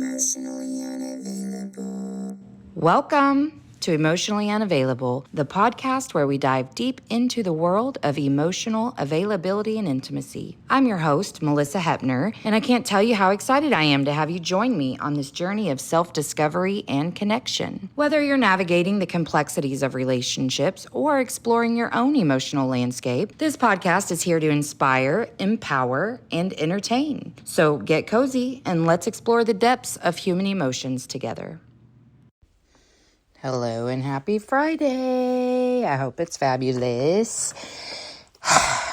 Emotionally unavailable. Welcome to Emotionally Unavailable, the podcast where we dive deep into the world of emotional availability and intimacy. I'm your host, Melissa Hepner, and I can't tell you how excited I am to have you join me on this journey of self-discovery and connection. Whether you're navigating the complexities of relationships or exploring your own emotional landscape, this podcast is here to inspire, empower, and entertain. So get cozy and let's explore the depths of human emotions together. Hello and happy Friday. I hope it's fabulous.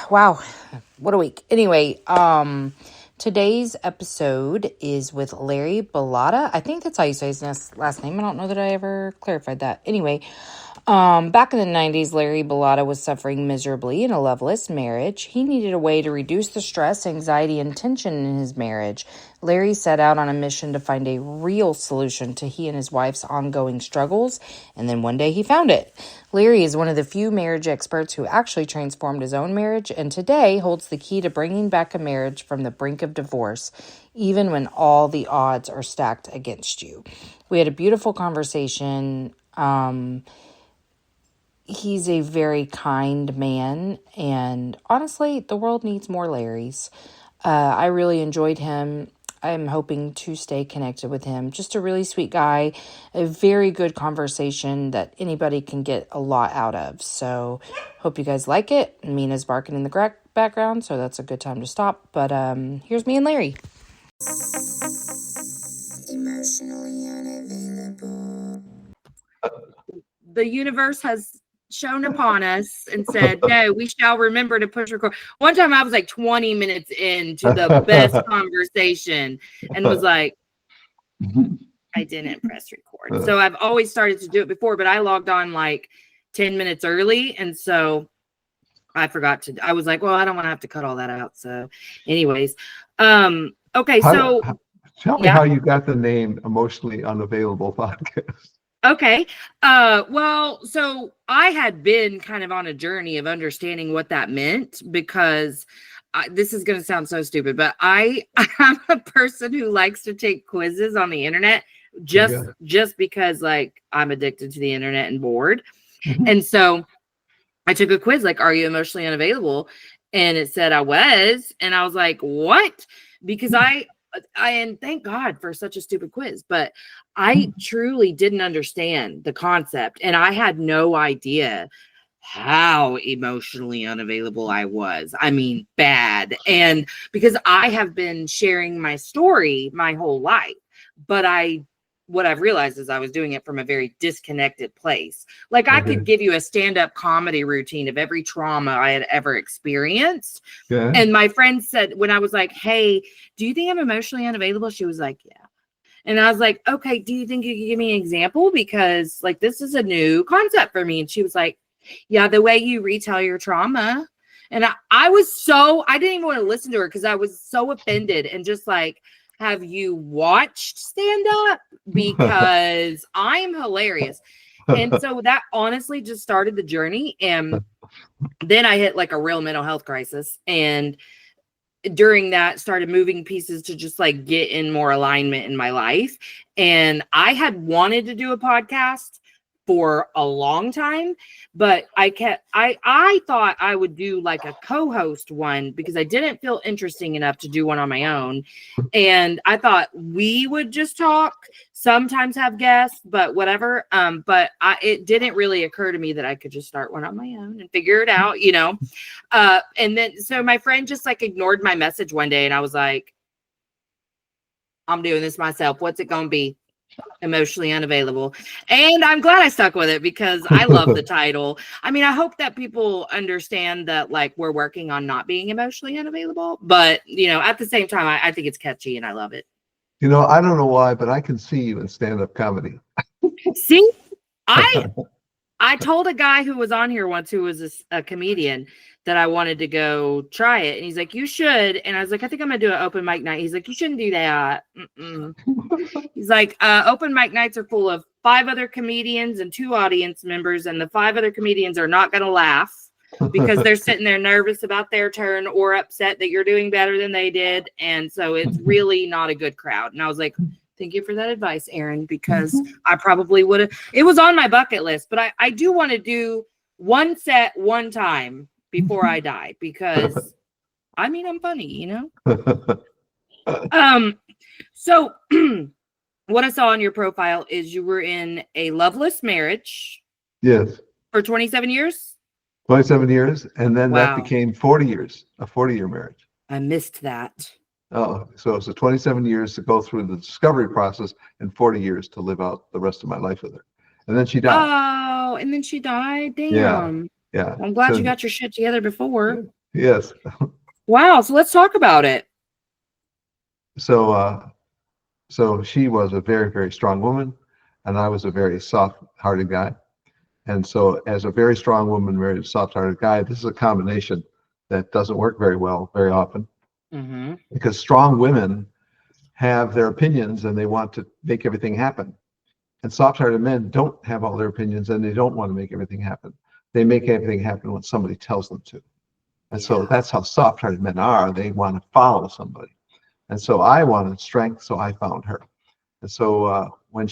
Wow, what a week. Anyway, today's episode is with Larry Bellata. I think that's how you say his last name. I don't know that I ever clarified that. Anyway, back in the 90s, Larry Bellata was suffering miserably in a loveless marriage. He needed a way to reduce the stress, anxiety, and tension in his marriage. Larry set out on a mission to find a real solution to he and his wife's ongoing struggles, and then one day he found it. Larry is one of the few marriage experts who actually transformed his own marriage, and today holds the key to bringing back a marriage from the brink of divorce, even when all the odds are stacked against you. We had a beautiful conversation. He's a very kind man, and honestly, the world needs more Larrys. I really enjoyed him. I'm hoping to stay connected with him. Just a really sweet guy, a very good conversation that anybody can get a lot out of. So, hope you guys like it. Mina's barking in the background, so that's a good time to stop. But here's me and Larry. Emotionally unavailable. The universe has shown upon us and said, no, we shall remember to push record. One time I was like 20 minutes into the best conversation and was like, I didn't press record. So I've always started to do it before, but I logged on like 10 minutes early. And so I forgot to, I was like, well, I don't want to have to cut all that out. So anyways, okay. So tell me how you got the name Emotionally Unavailable Podcast. Okay. Well, so I had been kind of on a journey of understanding what that meant because this is going to sound so stupid, but I'm a person who likes to take quizzes on the internet just because like I'm addicted to the internet and bored. Mm-hmm. And so I took a quiz, like, are you emotionally unavailable? And it said I was, and I was like, what? Because and thank God for such a stupid quiz, but I truly didn't understand the concept and I had no idea how emotionally unavailable I was. I mean, bad. And because I have been sharing my story my whole life, but what I've realized is I was doing it from a very disconnected place. Like I could give you a stand-up comedy routine of every trauma I had ever experienced. Yeah. And my friend said, when I was like, hey, do you think I'm emotionally unavailable? She was like, yeah. And I was like, okay, do you think you could give me an example? Because like, this is a new concept for me. And she was like, yeah, the way you retell your trauma. And I didn't even want to listen to her because I was so offended and just like, have you watched stand up? Because I'm hilarious. And so that honestly just started the journey. And then I hit like a real mental health crisis. And during that started moving pieces to just like get in more alignment in my life. And I had wanted to do a podcast for a long time, but I thought I would do like a co-host one because I didn't feel interesting enough to do one on my own. And I thought we would just talk, sometimes have guests, but whatever. But it didn't really occur to me that I could just start one on my own and figure it out, you know? And then, so my friend just like ignored my message one day and I was like, I'm doing this myself. What's it going to be? Emotionally unavailable. And I'm glad I stuck with it because I love the title. I mean, I hope that people understand that like we're working on not being emotionally unavailable, but you know, at the same time, I think it's catchy and I love it. You know, I don't know why, but I can see you in stand-up comedy. See, I told a guy who was on here once who was a comedian that I wanted to go try it. And he's like, you should. And I was like, I think I'm going to do an open mic night. He's like, you shouldn't do that. He's like, open mic nights are full of 5 other comedians and 2 audience members. And the 5 other comedians are not going to laugh because they're sitting there nervous about their turn or upset that you're doing better than they did. And so it's really not a good crowd. And I was like, Thank you for that advice, Aaron, because I probably would have. It was on my bucket list, but I do want to do one set one time before I die because I mean, I'm funny, you know? So what I saw on your profile is you were in a loveless marriage Yes, for 27 years. 27 years, and then that Wow. became 40 years, a 40-year marriage. I missed that. Oh, so it's a 27 years to go through the discovery process and 40 years to live out the rest of my life with her. And then she died. Oh, and then she died. Yeah. Damn. Yeah. I'm glad So- you got your shit together before. Yes. Wow. So let's talk about it. So she was a very, very strong woman, and I was a very soft-hearted guy. And so as a very strong woman, very soft-hearted guy, this is a combination that doesn't work very well very often, Mm-hmm. because strong women have their opinions and they want to make everything happen. And soft-hearted men don't have all their opinions and they don't want to make everything happen. They make everything happen when somebody tells them to. And so Yeah. that's how soft-hearted men are. They want to follow somebody. And so I wanted strength, so I found her. And so when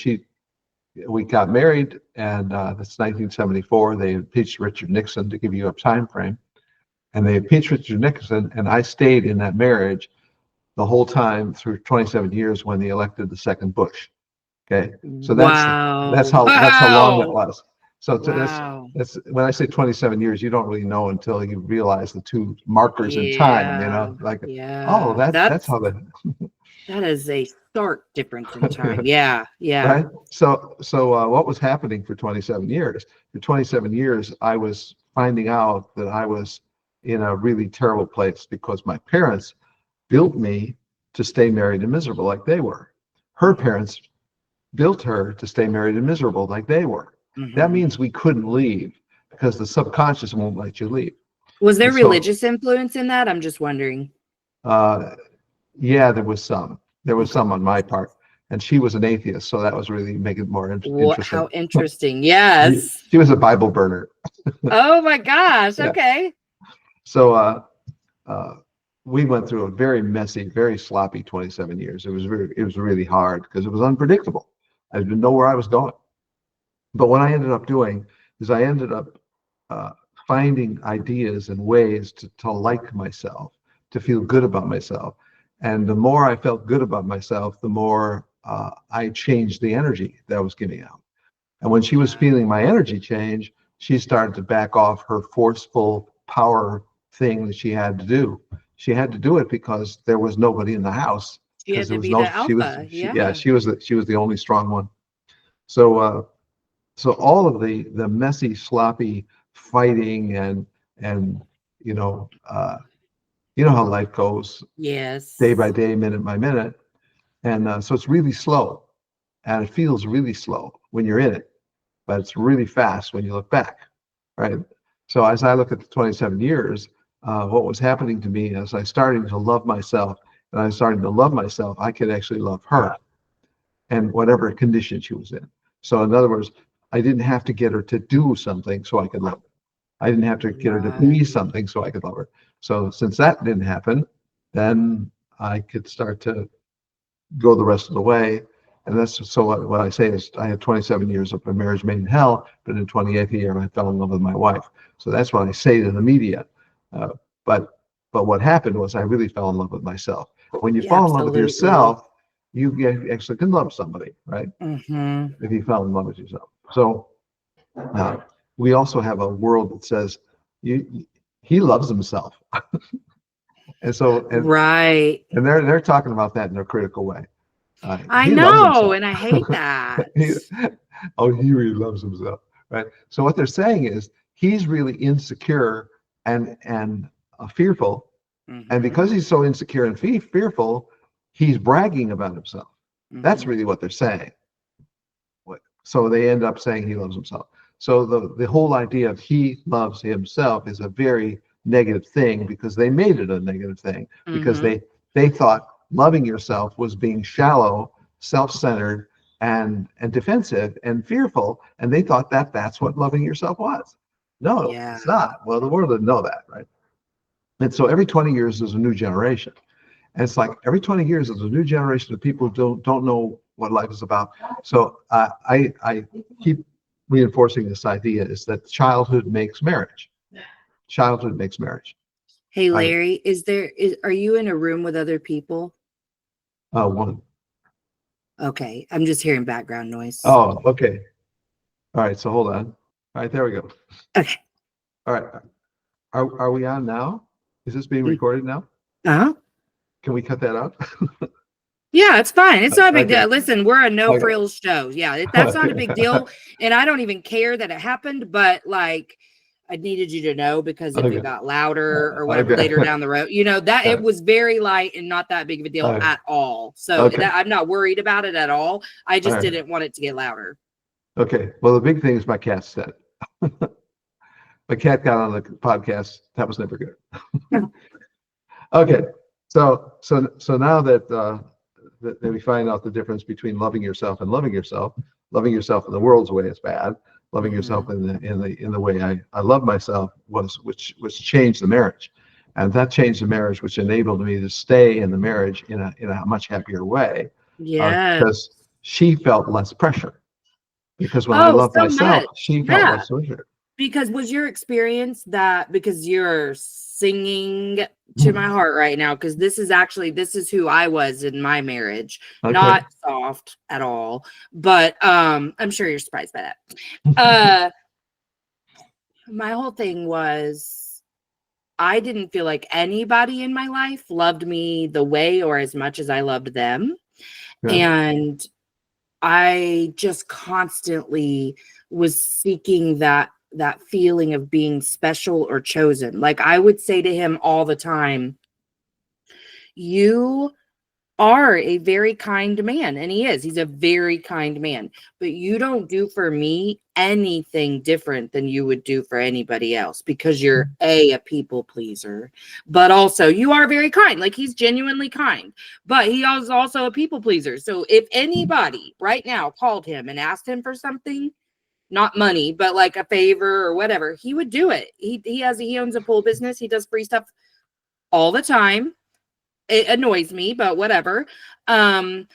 we got married, and that's 1974, they impeached Richard Nixon, to give you a time frame. And they impeached Richard Nixon, and I stayed in that marriage the whole time through 27 years when they elected the second Bush. Okay, so that's how long it was. So Wow. that's when I say 27 years, you don't really know until you realize the two markers in time. You know, like Yeah. oh, that's how that. That is a stark difference in time. Yeah. Yeah. Right. So what was happening for 27 years? For 27 years, I was finding out that I was in a really terrible place because my parents built me to stay married and miserable like they were. Her parents built her to stay married and miserable like they were. Mhm. That means we couldn't leave because the subconscious won't let you leave. Was there And so- religious influence in that? I'm just wondering. Yeah, there was some. There was some on my part. And she was an atheist, so that was really making it more interesting. How interesting. Yes. She was a Bible burner. Oh my gosh. Yeah. Okay. So we went through a very messy, very sloppy 27 years. It was really hard because it was unpredictable. I didn't know where I was going. But what I ended up doing is I ended up finding ideas and ways to like myself, to feel good about myself. And the more I felt good about myself, the more I changed the energy that I was giving out. And when she was feeling my energy change, she started to back off her forceful power thing that she had to do. She had to do it because there was nobody in the house. She had 'Cause there to was be no- the alpha. she was, Yeah. she was the only strong one. So all of the messy, sloppy fighting and you know how life goes Yes. day by day, minute by minute, and so it's really slow, and it feels really slow when you're in it, but it's really fast when you look back, right? So as I look at the 27 years, what was happening to me as I started to love myself, and I started to love myself, I could actually love her, and whatever condition she was in. So in other words, I didn't have to get her to do something so I could love her. I didn't have to get her to be Right. something so I could love her. So since that didn't happen, then I could start to go the rest of the way. And that's so what I say is I had 27 years of a marriage made in hell, but in 28th year I fell in love with my wife. So that's what I say to the media. But what happened was I really fell in love with myself. When you Yeah, fall in love with absolutely. yourself, you actually can love somebody, right? Mm-hmm. If you fell in love with yourself. So we also have a world that says he loves himself. And so Right. and they're talking about that in a critical way. I He loves know, himself. and I hate that. he really loves himself, right? So what they're saying is he's really insecure and fearful, and Mhm. because he's so insecure and fearful, he's bragging about himself. That's Mhm. really what they're saying. So they end up saying he loves himself. So the whole idea of he loves himself is a very negative thing because they made it a negative thing because Mhm. they thought loving yourself was being shallow, self-centered, and defensive and fearful, and they thought that that's what loving yourself was. No, Yeah. it's not. Well, the world didn't know that, right? And so every 20 years there's a new generation. And it's like every 20 years there's a new generation of people who don't know what life is about. So I keep reinforcing this idea is that childhood makes marriage. Childhood makes marriage. Hey, I- Larry, are you in a room with other people? One. Okay, I'm just hearing background noise. Oh, okay. All right. So hold on. All right, there we go. Okay. All right. Are we on now? Is this being recorded now? Uh-huh. Can we cut that out? Yeah, it's fine. It's not a big Okay. deal. Listen, we're a no Okay. frills show. Yeah, that's not a big deal. And I don't even care that it happened, but like I needed you to know because if Okay. it got louder or whatever Okay. later down the road, you know, that it Okay. was very light and not that big of a deal Okay. at all. So Okay. that, I'm not worried about it at all. I just All right. didn't want it to get louder. Okay. Well, the big thing is my cat said. My cat got on the podcast. That was never good. Okay. So now that that we find out the difference between loving yourself and loving yourself in the world's way is bad. Loving yourself in the way I love myself which changed the marriage, and that changed the marriage, which enabled me to stay in the marriage in a much happier way. Yeah. Because she felt less pressure. Because when I Oh, loved so myself, much. she felt Yeah. less pressure. Because was your experience that because you're singing to my heart right now, because this is who I was in my marriage, Okay. not soft at all, but I'm sure you're surprised by that. My whole thing was I didn't feel like anybody in my life loved me the way or as much as I loved them. Yeah. And I just constantly was seeking that feeling of being special or chosen. Like I would say to him all the time, you are a very kind man. And he's a very kind man, but you don't do for me anything different than you would do for anybody else because you're a people pleaser, but also you are very kind. Like he's genuinely kind, but he is also a people pleaser. So if anybody right now called him and asked him for something, not money, but like a favor or whatever, he would do it. He owns a pool business. He does free stuff all the time. It annoys me, but whatever. And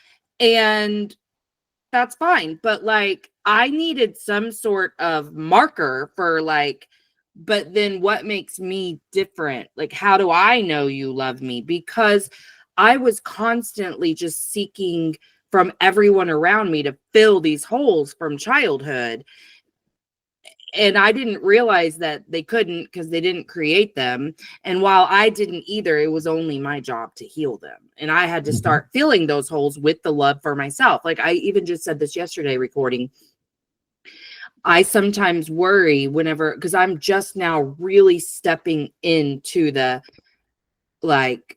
that's fine. But like, I needed some sort of marker for like, but then what makes me different? Like, how do I know you love me? Because I was constantly just seeking from everyone around me to fill these holes from childhood. And I didn't realize that they couldn't because they didn't create them. And while I didn't either, it was only my job to heal them. And I had to start filling those holes with the love for myself. Like I even just said this yesterday recording. I sometimes worry whenever, because I'm just now really stepping into the like,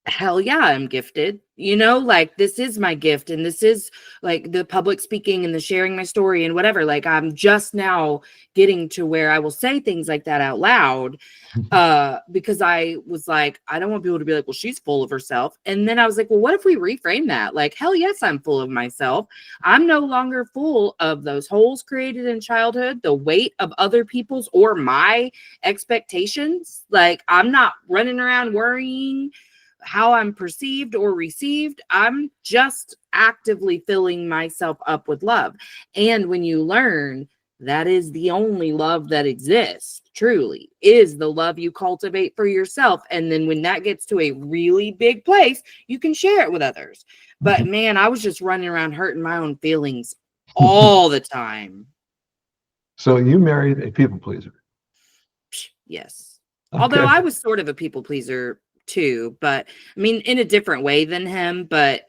hell yeah, I'm gifted, like this is my gift. And this is like the public speaking and the sharing my story and whatever. Like I'm just now getting to where I will say things like that out loud because I was like, I don't want people to be like, well, she's full of herself. And then I was like, well, what if we reframe that? Like, hell yes, I'm full of myself. I'm no longer full of those holes created in childhood, the weight of other people's or my expectations. Like I'm not running around worrying how I'm perceived or received. I'm just actively filling myself up with love. And when you learn that is the only love that exists, truly, is the love you cultivate for yourself. And then when that gets to a really big place, you can share it with others. But man, I was just running around hurting my own feelings all the time. So you married a people pleaser. Yes. Okay. Although I was sort of a people pleaser too, but I mean, in a different way than him, but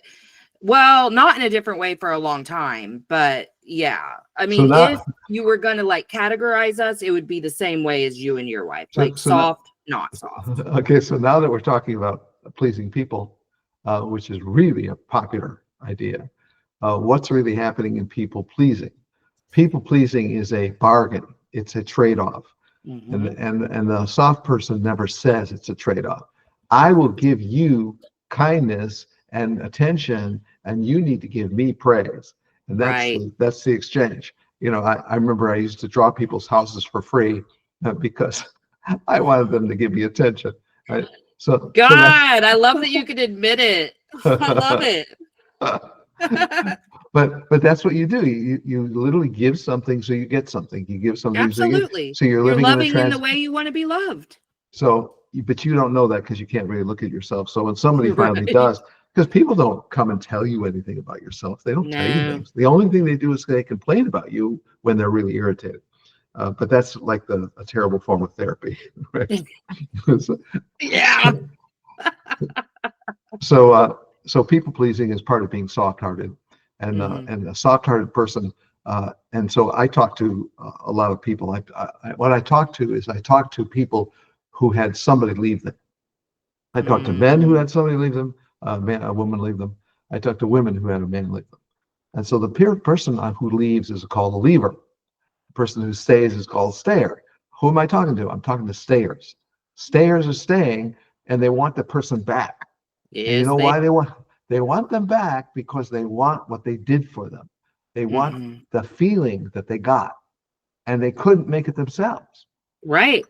well, not in a different way for a long time, but yeah. I mean, if you were going to like categorize us, it would be the same way as you and your wife, like soft, not soft. Okay. So now that we're talking about pleasing people, which is really a popular idea, what's really happening in people pleasing? People pleasing is a bargain. It's a trade-off. And the soft person never says it's a trade-off. I will give you kindness and attention, and you need to give me praise. And that's the exchange. I remember I used to draw people's houses for free because I wanted them to give me attention. Right? So God, I love that you can admit it. I love it. But that's what you do. You literally give something so you get something. You give something so you get, Absolutely. so you're You're living in the loving in the way you want to be loved. So, but you don't know that because you can't really look at yourself. So when somebody finally Right. does, because people don't come and tell you anything about yourself. They don't tell you No. things. The only thing they do is they complain about you when they're really irritated. But that's like a terrible form of therapy, right? So, Yeah. so people pleasing is part of being soft-hearted, and Mhm. and a soft-hearted person. And so I talk to a lot of people. What I talk to is I talk to people who had somebody leave them. I talked to men who had somebody leave them, a woman leave them. I talked to women who had a man leave them. And so the person who leaves is called a leaver. The person who stays is called a stayer. Who am I talking to? I'm talking to stayers. Stayers are staying and they want the person back. And you Yes, know they. why they want them back? Because they want what they did for them. They want Mhm. the feeling that they got, and they couldn't make it themselves. Right.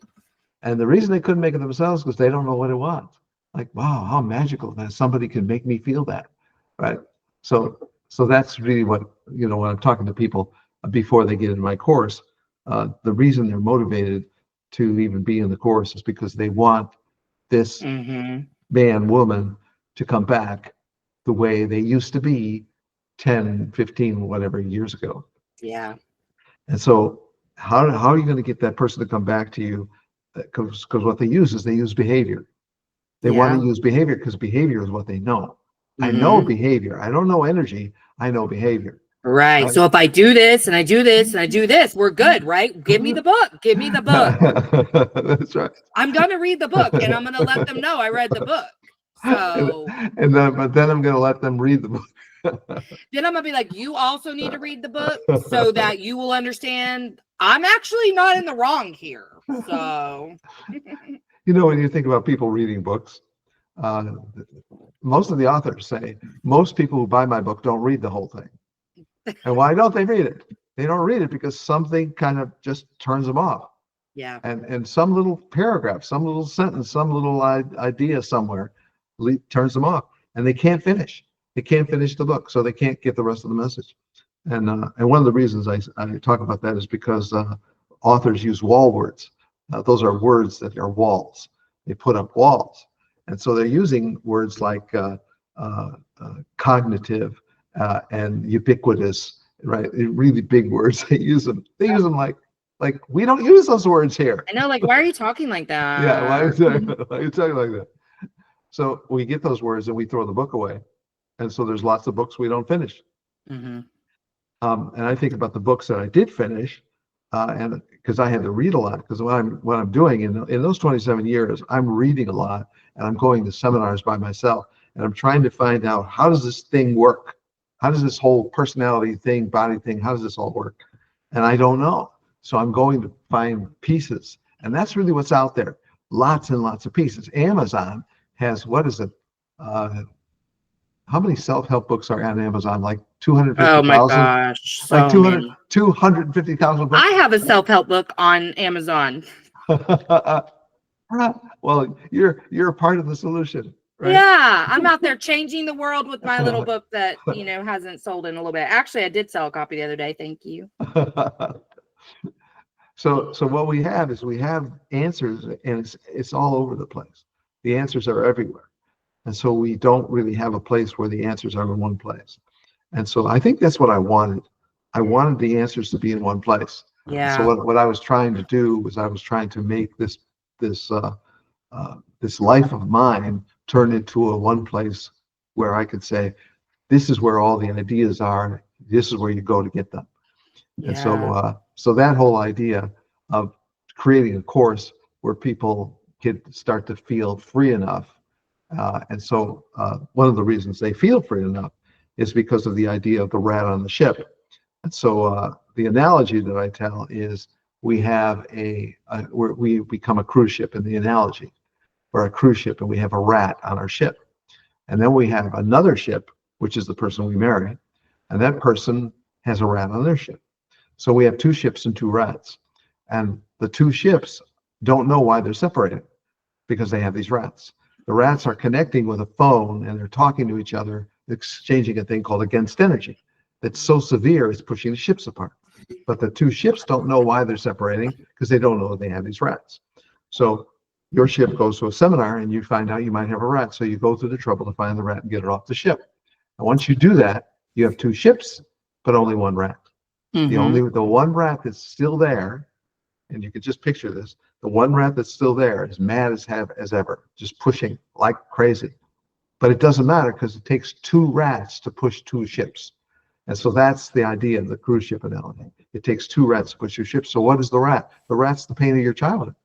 And the reason they couldn't make it themselves is because they don't know what it was. Like, wow, how magical that somebody can make me feel that, right? So that's really what, when I'm talking to people before they get in my course, the reason they're motivated to even be in the course is because they want this Mm-hmm. man, woman to come back the way they used to be 10, 15, whatever years ago. Yeah. And so how are you going to get that person to come back to you? Because what they use behavior. They want Yeah. to use behavior because behavior is what they know. I know Mm-hmm. behavior. I don't know energy. I know behavior. Right. So if I do this and I do this and I do this, we're good, right? Give me the book. Give me the book. That's right. I'm gonna read the book and I'm gonna let them know I read the book. So But then I'm going to let them read the book. then I'm gonna be like, you also need to read the book so that you will understand I'm actually not in the wrong here. So When you think about people reading books, uh, most of the authors say most people who buy my book don't read the whole thing. And why don't they read it? They don't read it because something kind of just turns them off. yeah. And some little paragraph, some little sentence, some little idea somewhere turns them off, and they can't finish. They can't finish the book, so they can't get the rest of the message. And one of the reasons I talk about that is because authors use wall words. Those are words that are walls. They put up walls, and so they're using words like cognitive and ubiquitous, right? Really big words. They use them. They use them like we don't use those words here. I know, like, why are you talking like that? Yeah, why are you talking like that? So we get those words and we throw the book away, and so there's lots of books we don't finish. Mm-hmm. And I think about the books that I did finish, and because I had to read a lot. Because what I'm doing in those 27 years, I'm reading a lot, and I'm going to seminars by myself, and I'm trying to find out how does this thing work? How does this whole personality thing, body thing, how does this all work? And I don't know. So I'm going to find pieces, and that's really what's out there. Lots and lots of pieces. Amazon has, what is it? How many self-help books are on Amazon? Like Oh my 250,000? gosh. Like So 200, many. 250,000 books? I have a self-help book on Amazon. Well, you're a part of the solution, right? Yeah, I'm out there changing the world with my little book that, hasn't sold in a little bit. Actually, I did sell a copy the other day. Thank you. So what we have is we have answers, and it's all over the place. The answers are everywhere. And so we don't really have a place where the answers are in one place. And so I think that's what I wanted. I wanted the answers to be in one place. Yeah. So what I was trying to do was I was trying to make this life of mine turn into a one place where I could say, this is where all the ideas are. This is where you go to get them. Yeah. And so that whole idea of creating a course where people can start to feel free enough. And so one of the reasons they feel free enough is because of the idea of the rat on the ship. And so the analogy that I tell is we have we become a cruise ship in the analogy. We're a cruise ship and we have a rat on our ship. And then we have another ship, which is the person we marry. And that person has a rat on their ship. So we have two ships and two rats. And the two ships don't know why they're separated because they have these rats. The rats are connecting with a phone and they're talking to each other exchanging a thing called against energy that's so severe it's pushing the ships apart. But the two ships don't know why they're separating because they don't know they have these rats. So your ship goes to a seminar and you find out you might have a rat. So you go through the trouble to find the rat and get it off the ship. And once you do that, you have two ships, but only one rat. Mhm. The one rat that's still there, and you can just picture this, the one rat that's still there is mad as ever, just pushing like crazy. But it doesn't matter because it takes two rats to push two ships. And so that's the idea of the cruise ship analogy. It takes two rats to push your ship. So what is the rat? The rat's the pain of your childhood.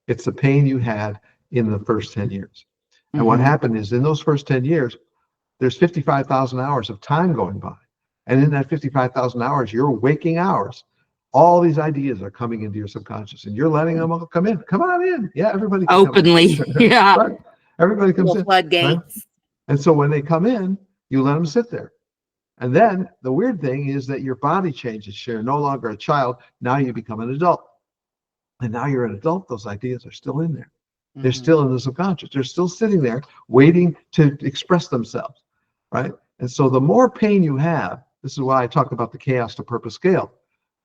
It's the pain you had in the first 10 years. And what Mhm. happened is in those first 10 years, there's 55,000 hours of time going by. And in that 55,000 hours, your waking hours, all these ideas are coming into your subconscious and you're letting them all come in. Come on in. Yeah, everybody can come in. Openly. Yeah. Right. Everybody comes Little in. floodgates. And so when they come in, you let them sit there. And then the weird thing is that your body changes. You're no longer a child. Now you become an adult. And now you're an adult. Those ideas are still in there. They're Mhm. still in the subconscious. They're still sitting there waiting to express themselves, right? And so the more pain you have, this is why I talk about the chaos to purpose scale,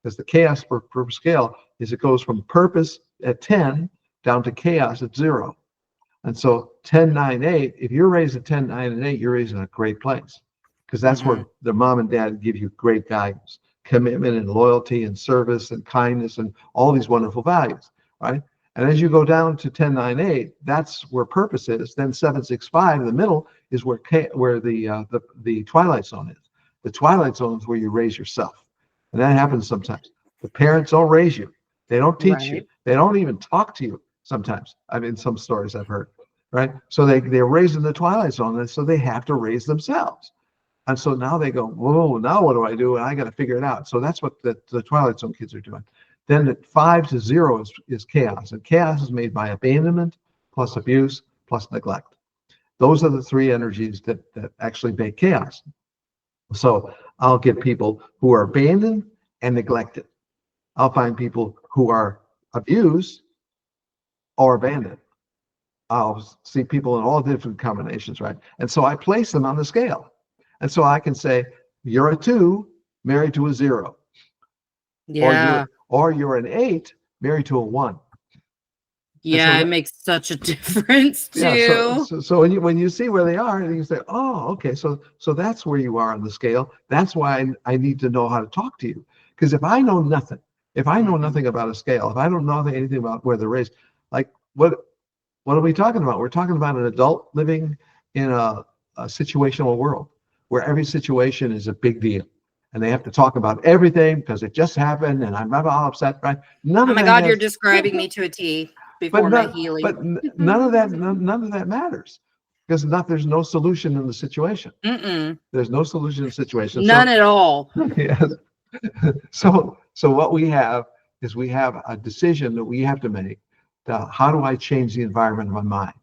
because the chaos to purpose scale is it goes from purpose at 10 down to chaos at 0. And so 10, 9, 8, if you're raised at 10, 9, and 8, you're raised in a great place because that's where the mom and dad give you great guidance, commitment and loyalty and service and kindness and all these wonderful values, right? And as you go down to 10, 9, 8, that's where purpose is. Then 7, 6, 5 in the middle is where the twilight zone is. The twilight zone is where you raise yourself. And that happens sometimes. The parents don't raise you. They don't teach you. Right. They don't even talk to you sometimes. I mean, some stories I've heard, right? So they're raised in the twilight zone, and so they have to raise themselves. And so now they go, whoa, now what do I do? And I got to figure it out. So that's what the twilight zone kids are doing. Then at 5 to 0 is chaos. And chaos is made by abandonment plus abuse plus neglect. Those are the three energies that actually make chaos. So I'll get people who are abandoned and neglected. I'll find people who are abused or abandoned. I'll see people in all different combinations, right? And so I place them on the scale. And so I can say, you're a 2 married to a 0. Yeah. Or you're an 8 married to a 1. Yeah, it makes such a difference too. Yeah, so when you see where they are, and you say, oh, okay, so that's where you are on the scale. That's why I need to know how to talk to you. Because if I know nothing about a scale, if I don't know anything about where they're raised, like what are we talking about? We're talking about an adult living in a situational world where every situation is a big deal. And they have to talk about everything because it just happened and I'm not all upset, right? Oh my God, you're describing me to a T before my healing. But none of that matters because there's no solution in the situation. There's no solution in the situation. None at all. Yes. So what we have is we have a decision that we have to make. How do I change the environment of my mind?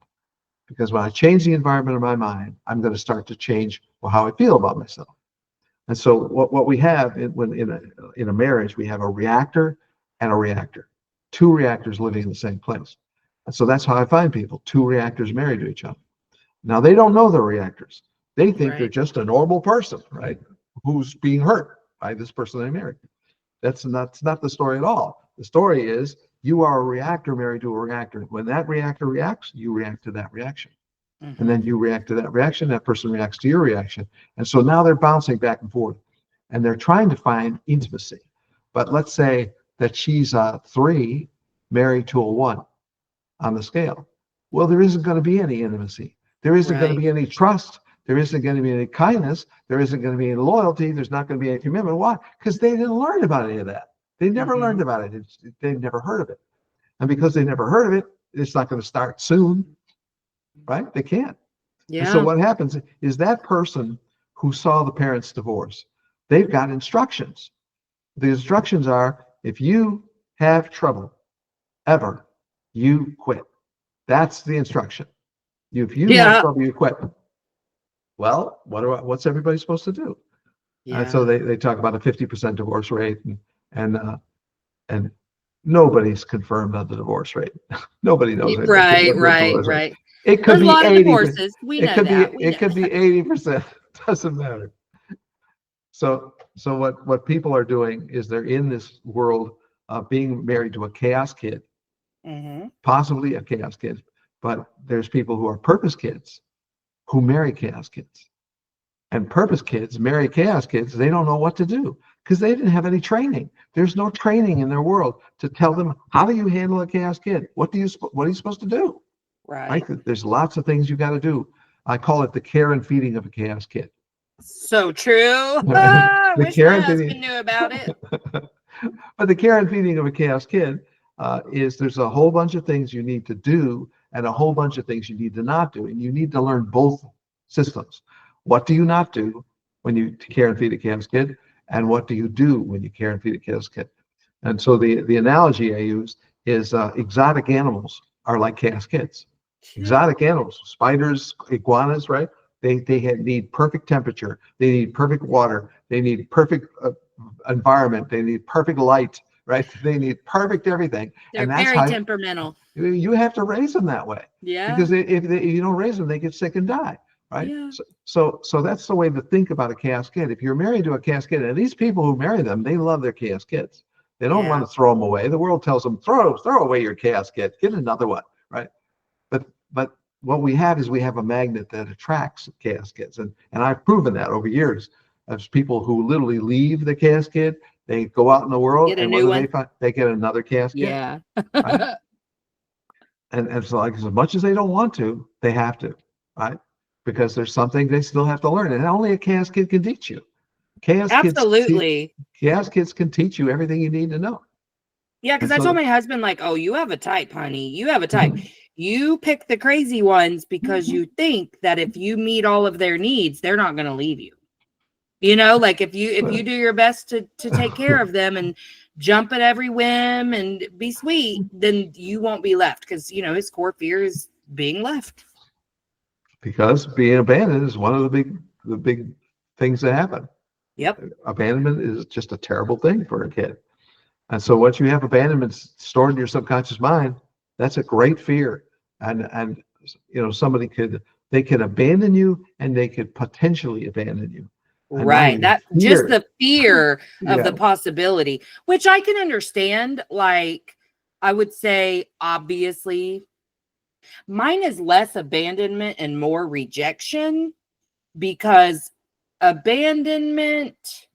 Because when I change the environment of my mind, I'm going to start to change how I feel about myself. And so what we have in a marriage, we have a reactor and a reactor, 2 reactors living in the same place. And so that's how I find people, 2 reactors married to each other. Now they don't know they're reactors. They think they're just a normal person, right? Who's being hurt by this person they married. That's not the story at all. The story is you are a reactor married to a reactor. When that reactor reacts, you react to that reaction. And then you react to that reaction, that person reacts to your reaction. And so now they're bouncing back and forth and they're trying to find intimacy. But let's say that she's a 3 married to a 1 on the scale. Well, there isn't going to be any intimacy. There isn't going to be any trust. There isn't going to be any kindness. There isn't going to be any loyalty. There's not going to be any commitment. Why? Because they didn't learn about any of that. They never learned about it. They never heard of it. And because they never heard of it, it's not going to start soon. Right? They can't. Yeah. And so what happens is that person who saw the parents divorce, they've got instructions. The instructions are, if you have trouble ever, you quit. That's the instruction. If you have trouble, you quit. Well, what's everybody supposed to do? And so they talk about a 50% divorce rate and nobody's confirmed on the divorce rate. Nobody knows. Right. It could be 80%. Divorces. We know that. It could be 80%. Doesn't matter. So what people are doing is they're in this world of being married to a chaos kid, possibly a chaos kid, but there's people who are purpose kids who marry chaos kids. And purpose kids marry chaos kids. They don't know what to do because they didn't have any training. There's no training in their world to tell them, how do you handle a chaos kid? What are you supposed to do? Right. There's lots of things you got to do. I call it the care and feeding of a chaos kid. So true. The Wish care my and husband feeding- knew about it. But the care and feeding of a chaos kid is there's a whole bunch of things you need to do and a whole bunch of things you need to not do. And you need to learn both systems. What do you not do when you care and feed a chaos kid? And what do you do when you care and feed a chaos kid? And so the analogy I use is exotic animals are like chaos kids. Exotic animals, spiders, iguanas, right? They need perfect temperature. They need perfect water. They need perfect environment. They need perfect light, right? They need perfect everything. They're and that's very how temperamental. you have to raise them that way. Yeah. Because if you don't raise them, they get sick and die, right? Yeah. So that's the way to think about a chaos kid. If you're married to a chaos kid, and these people who marry them, they love their chaos kids. They don't want to throw them away. The world tells them, throw away your chaos kid, get another one, right? But what we have is we have a magnet that attracts chaos kids, and I've proven that over years. There's people who literally leave the chaos kid, they go out in the world, Get a and new what do one. they find? They get another chaos kid. Yeah. Right? And so, like, as much as they don't want to, they have to, right? Because there's something they still have to learn, and only a chaos kid can teach you. Absolutely. Chaos kids can teach you everything you need to know. Yeah, because And I so- told my husband, like, oh, you have a type, honey. You have a type. You pick the crazy ones because you think that if you meet all of their needs, they're not going to leave you. You know, like if you do your best to take care of them and jump at every whim and be sweet, then you won't be left, because, you know, his core fear is being left. Because being abandoned is one of the big things that happen. Yep. Abandonment is just a terrible thing for a kid. And so once you have abandonment stored in your subconscious mind, that's a great fear. And you know, they could abandon you, and they could potentially abandon you. And Right. now That you just fear the fear of Yeah. the possibility, which I can understand. Like, I would say, obviously, mine is less abandonment and more rejection, because abandonment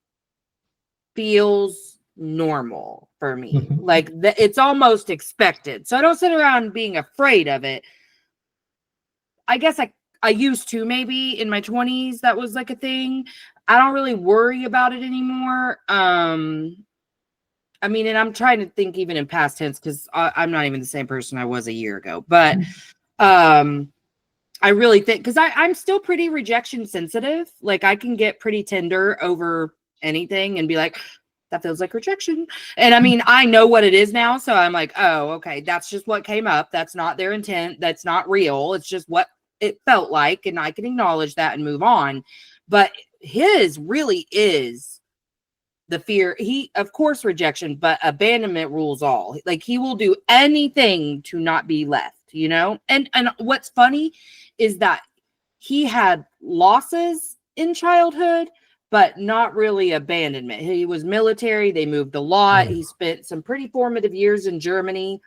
feels normal for me. Like, it's almost expected. So I don't sit around being afraid of it. I guess I used to, maybe in my 20s, that was like a thing. I don't really worry about it anymore. I mean, and I'm trying to think even in past tense, because I'm not even the same person I was a year ago. But I really think, because I'm still pretty rejection sensitive. Like, I can get pretty tender over anything and be like, that feels like rejection. And I mean, I know what it is now. So I'm like, oh, okay, that's just what came up. That's not their intent. That's not real. It's just what it felt like. And I can acknowledge that and move on. But his really is the fear. He, of course, rejection, but abandonment rules all. Like, he will do anything to not be left, you know? And what's funny is that he had losses in childhood, but not really abandonment. He was military. They moved a lot. He spent some pretty formative years in Germany.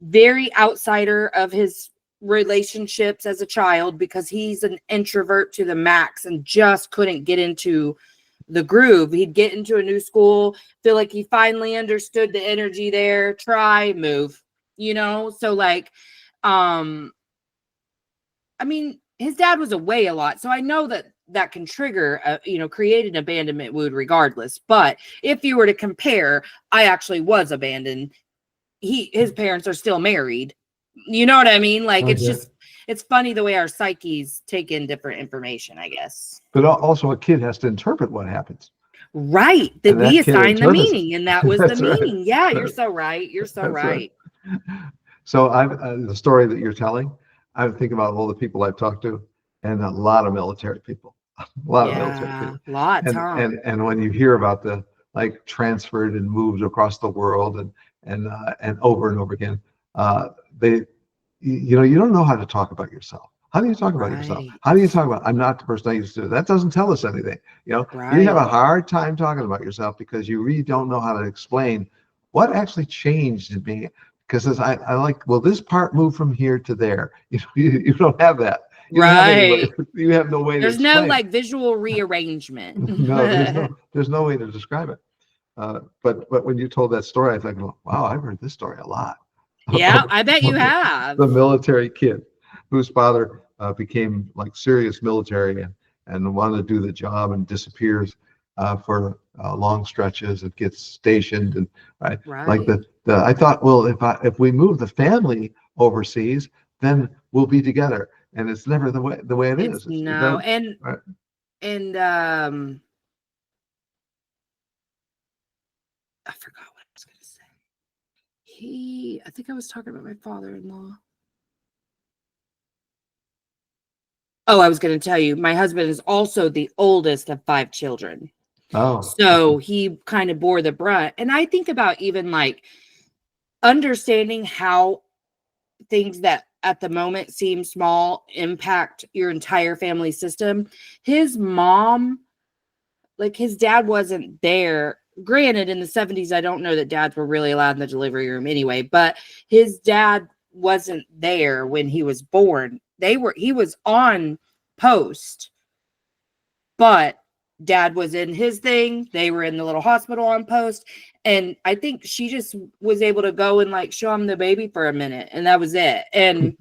Very outsider of his relationships as a child, because he's an introvert to the max and just couldn't get into the groove. He'd get into a new school, feel like he finally understood the energy there, try, move, you know? So, like, I mean, his dad was away a lot, so I know that can trigger, create an abandonment wound regardless. But if you were to compare, I actually was abandoned. His parents are still married. You know what I mean? Like, it's funny the way our psyches take in different information, I guess. But also a kid has to interpret what happens. Right. That And that we kid assigned the interprets it. meaning, and that was the That's right. meaning. Yeah, you're so right. You're so That's right. So the story that you're telling, I think about all the people I've talked to, and a lot of military people. A lot of military people. Lots, huh? And when you hear about the, like, transferred and moved across the world and over and over again, you don't know how to talk about yourself. How do you talk about yourself? Right. How do you talk about, I'm not the person I used to? That doesn't tell us anything. You have a Right. hard time talking about yourself because you really don't know how to explain what actually changed in being. Because as I like, well, this part moved from here to there. You don't have that. You don't have any way, Right. you have no way to There's no explain. like visual rearrangement. No, there's no way to describe it. But when you told that story, I thought, wow, I've heard this story a lot. Yeah, I bet you have. The military kid whose father became like serious military and wanted to do the job and disappears for long stretches and gets stationed and right. Like Right. I thought, well, if we move the family overseas, then we'll be together. And it's never the way it It's is. no, right. and I forgot what I was gonna say. I think I was talking about my father-in-law. Oh, I was gonna tell you, my husband is also the oldest of 5 children. Oh, So he kind of bore the brunt. And I think about even like understanding how things that at the moment seem small impact your entire family system. His mom, like his dad wasn't there. Granted, in the 70s, I don't know that dads were really allowed in the delivery room anyway, but his dad wasn't there when he was born. He was on post, but dad was in his thing. They were in the little hospital on post. And I think she just was able to go and like show him the baby for a minute. And that was it. And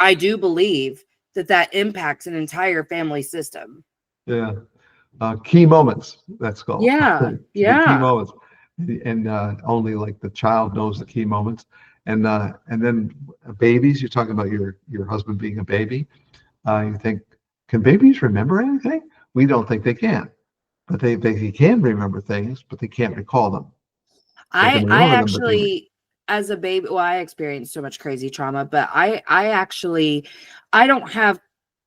I do believe that impacts an entire family system. yeah. Key moments, that's called. Yeah. The key moments. And only like the child knows the key moments. And then babies, you're talking about your husband being a baby. You think, can babies remember anything? We don't think they can, but they can remember things, but they can't recall them. I actually, as a baby, well, I experienced so much crazy trauma, but I don't have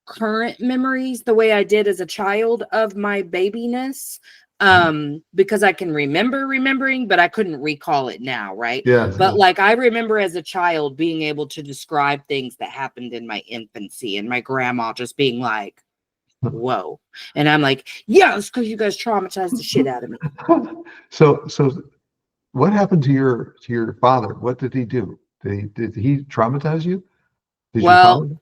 current memories the way I did as a child of my babiness. Because I can remembering, but I couldn't recall it now, right? Yes. But like I remember as a child being able to describe things that happened in my infancy, and my grandma just being like, whoa. And I'm like, yeah, it's because you guys traumatized the shit out of me. So what happened to your father? What did he do? Did he traumatize you? Well,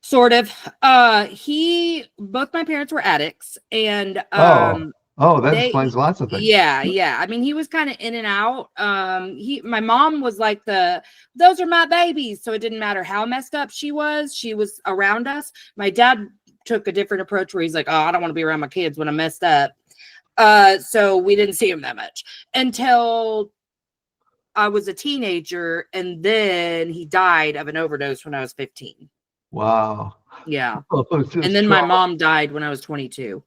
sort of. Both my parents were addicts, and that explains lots of things. Yeah. I mean, he was kind of in and out. My mom was like those are my babies, so it didn't matter how messed up she was around us. My dad took a different approach where he's like, oh, I don't want to be around my kids when I'm messed up. So we didn't see him that much until I was a teenager, and then he died of an overdose when I was 15. Wow. Yeah. And then my mom died when I was 22.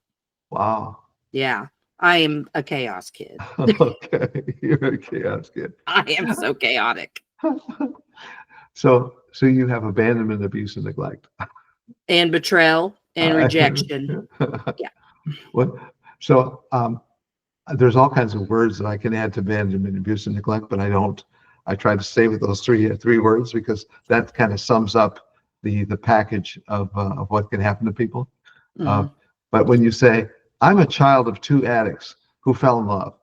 Wow. Yeah. I am a chaos kid. Okay. You're a chaos kid. I am so chaotic. So you have abandonment, abuse, and neglect. And betrayal and rejection. Yeah. So there's all kinds of words that I can add to abandonment, abuse, and neglect, but I don't. I try to stay with those three words because that kind of sums up the package of what can happen to people. Mm-hmm. But when you say, I'm a child of 2 addicts who fell in love,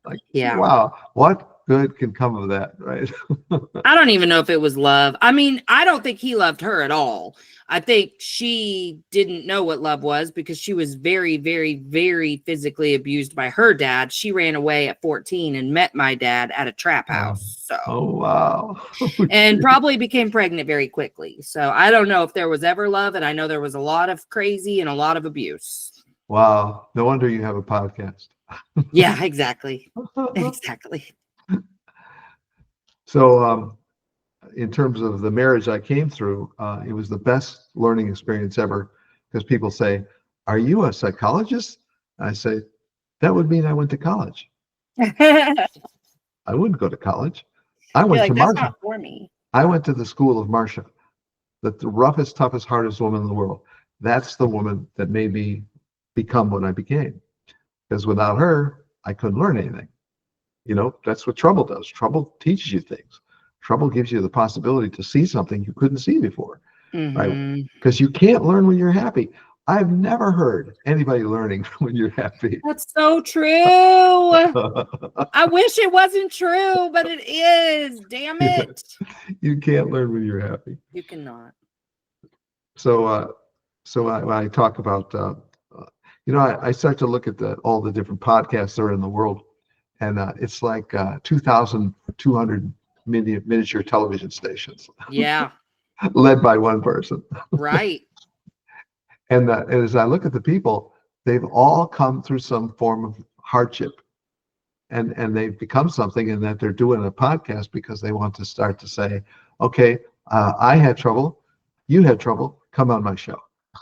like, yeah, wow, what good can come of that, right? I don't even know if it was love. I mean, I don't think he loved her at all. I think she didn't know what love was because she was very, very, very physically abused by her dad. She ran away at 14 and met my dad at a trap house. So, oh, wow. And probably became pregnant very quickly. So I don't know if there was ever love, and I know there was a lot of crazy and a lot of abuse. Wow. No wonder you have a podcast. Yeah, exactly. Exactly. So, in terms of the marriage I came through, it was the best learning experience ever because people say, are you a psychologist? I say, that would mean I went to college. I wouldn't go to college. I went to Marcia. That's not for me. I went to the school of Marcia, the roughest, toughest, hardest woman in the world. That's the woman that made me become what I became. Because without her, I couldn't learn anything. That's what trouble does. Trouble teaches you things. Trouble gives you the possibility to see something you couldn't see before. right? Mhm. Because you can't learn when you're happy. I've never heard anybody learning when you're happy. That's so true. I wish it wasn't true, but it is. Damn it. You can't learn when you're happy. You cannot. So when I talk about, I start to look at all the different podcasts that are in the world, and it's like 2,200 miniature television stations Yeah, led by one person. right. And as I look at the people, they've all come through some form of hardship, and they've become something in that they're doing a podcast because they want to start to say, okay, I had trouble, you had trouble, come on my show,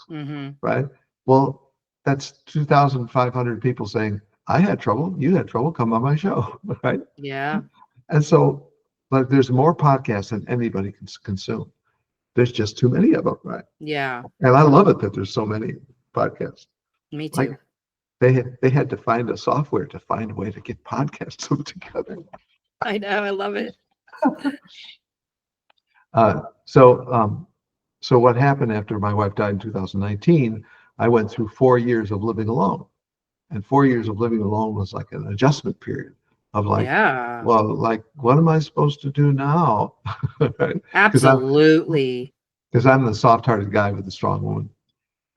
Mm-hmm. right? Well, that's 2,500 people saying, I had trouble, you had trouble, come on my show, right? Yeah. And so, like, there's more podcasts than anybody can consume. There's just too many of them, right? Yeah. And I love it that there's so many podcasts. Me too. Like, they had to find a software to find a way to get podcasts together. I know. I love it. So what happened after my wife died in 2019, I went through 4 years of living alone. And 4 years of living alone was like an adjustment period of like, Yeah. well, like, what am I supposed to do now? Right? Absolutely. Because I'm the soft-hearted guy with the strong woman.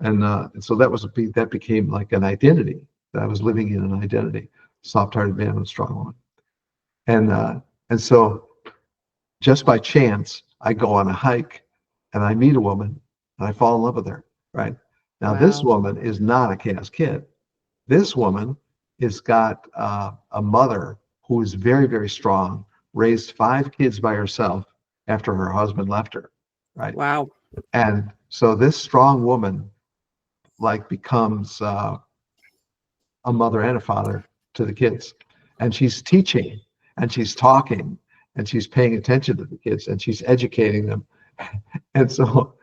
And so that became like an identity, that I was living in an identity, soft-hearted man with a strong woman. And so just by chance, I go on a hike and I meet a woman and I fall in love with her, right? Now, this Wow. woman is not a chaos kid. This woman has got a mother who is very, very strong, raised 5 kids by herself after her husband left her, right? Wow. And so this strong woman like becomes a mother and a father to the kids. And she's teaching and she's talking and she's paying attention to the kids and she's educating them. And so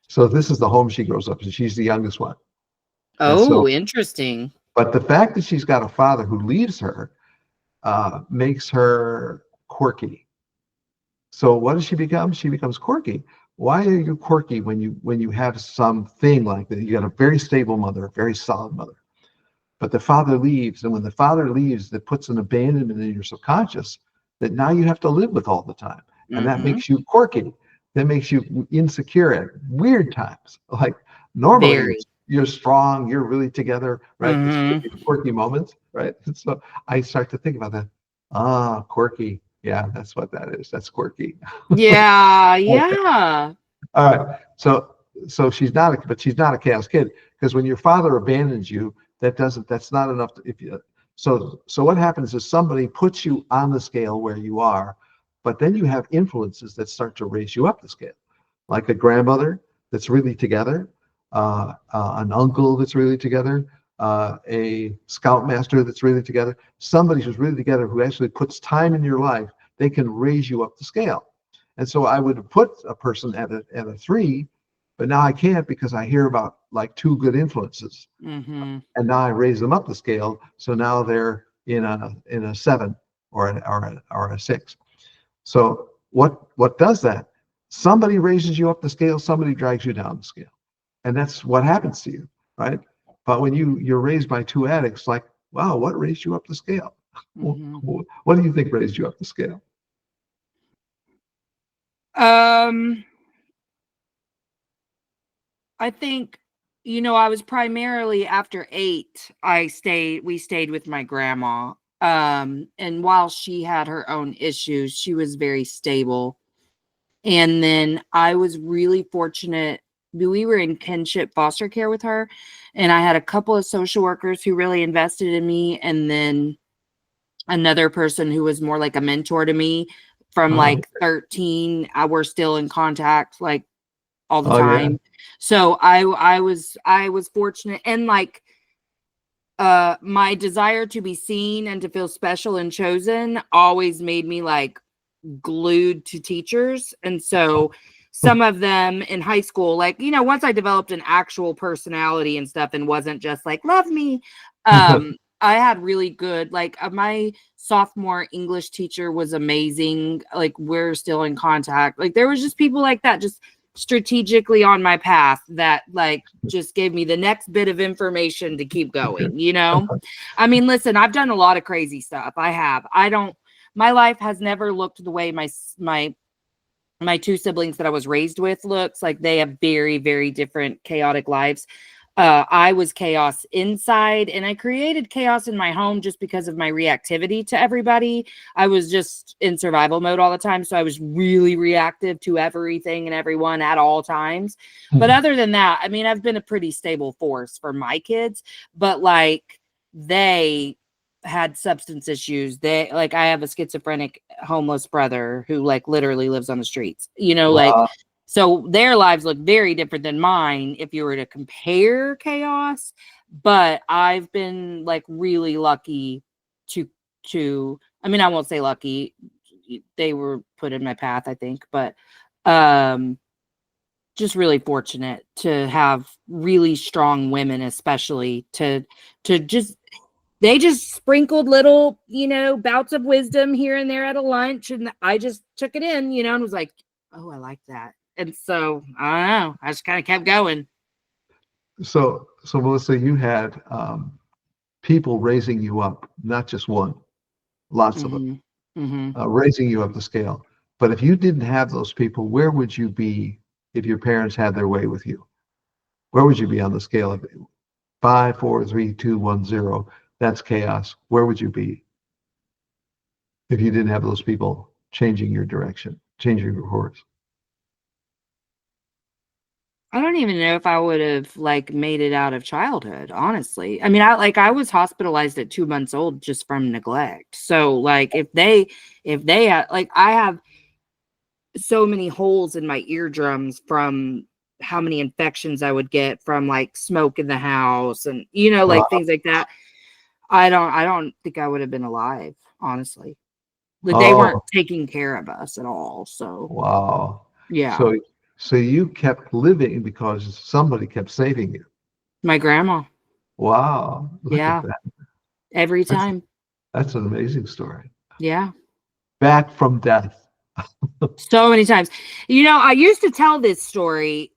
this is the home she grows up in. She's the youngest one. And Oh, so, interesting. but the fact that she's got a father who leaves her makes her quirky. So what does she become? She becomes quirky. Why are you quirky when you have something like that? You got a very stable mother, a very solid mother. But the father leaves, and when the father leaves, that puts an abandonment in your subconscious that now you have to live with all the time. And that Mhm. makes you quirky. That makes you insecure at weird times. Like normally Very. you're strong, you're really together, right? But you Mhm. get these quirky moments, right? And so I start to think about that. Ah, quirky. Yeah, that's what that is. That's quirky. Yeah. Yeah. All right. So she's not a chaos kid, because when your father abandons you, that's not enough so what happens is somebody puts you on the scale where you are, but then you have influences that start to raise you up the scale, like a grandmother that's really together, an uncle that's really together, a scoutmaster that's really together, somebody who's really together who actually puts time in your life. They can raise you up the scale. And so I would put a person at a 3, but now I can't because I hear about like 2 good influences, Mhm. and now I raise them up the scale. So now they're in a 7 or a 6. So what does that? Somebody raises you up the scale, somebody drags you down the scale, and that's what happens to you, right? But when you're raised by 2 addicts, like, wow, what raised you up the scale? Mhm. What do you think raised you up the scale? I think, I was primarily after 8, we stayed with my grandma. And while she had her own issues, she was very stable. And then I was really fortunate. We were in kinship foster care with her, and I had a couple of social workers who really invested in me, and then another person who was more like a mentor to me from Oh, like 13. We're still in contact like all the oh yeah. time. So I was fortunate, and like my desire to be seen and to feel special and chosen always made me like glued to teachers. And so some of them in high school, like, once I developed an actual personality and stuff and wasn't just like, love me, I had really good, like my sophomore English teacher was amazing. Like we're still in contact. Like there was just people like that, just strategically on my path that like just gave me the next bit of information to keep going, you know? I mean, listen, I've done a lot of crazy stuff. I have. My life has never looked the way my two siblings that I was raised with looks. Like they have very, very different chaotic lives. I was chaos inside, and I created chaos in my home just because of my reactivity to everybody. I was just in survival mode all the time. So I was really reactive to everything and everyone at all times. But other than that, I mean, I've been a pretty stable force for my kids, but like they had substance issues. They like, I have a schizophrenic homeless brother who like literally lives on the streets, you know, like, Wow. so their lives look very different than mine if you were to compare chaos. But I've been like really lucky to I mean, I won't say lucky. They were put in my path, I think, but just really fortunate to have really strong women, especially to just they just sprinkled little, you know, bouts of wisdom here and there at a lunch. And I just took it in, you know, and was like, oh, I like that. And so I don't know. I just kind of kept going. So Melissa, you had people raising you up, not just one, lots of them, raising you up the scale. But if you didn't have those people, where would you be if your parents had their way with you? Where would you be on the scale of 5, 4, 3, 2, 1, 0? That's chaos. Where would you be if you didn't have those people changing your direction, changing your course? I don't even know if I would have like made it out of childhood, honestly. I mean, I was hospitalized at 2 months old just from neglect. So like if they had like I have so many holes in my eardrums from how many infections I would get from like smoke in the house and you know, like things like that. I don't think I would have been alive, honestly. Like they weren't taking care of us at all. So Wow. yeah. So you kept living because somebody kept saving you. My grandma. Wow. Look Yeah. at that. Every time. That's an amazing story. Yeah. Back from death. So many times. You know, I used to tell this story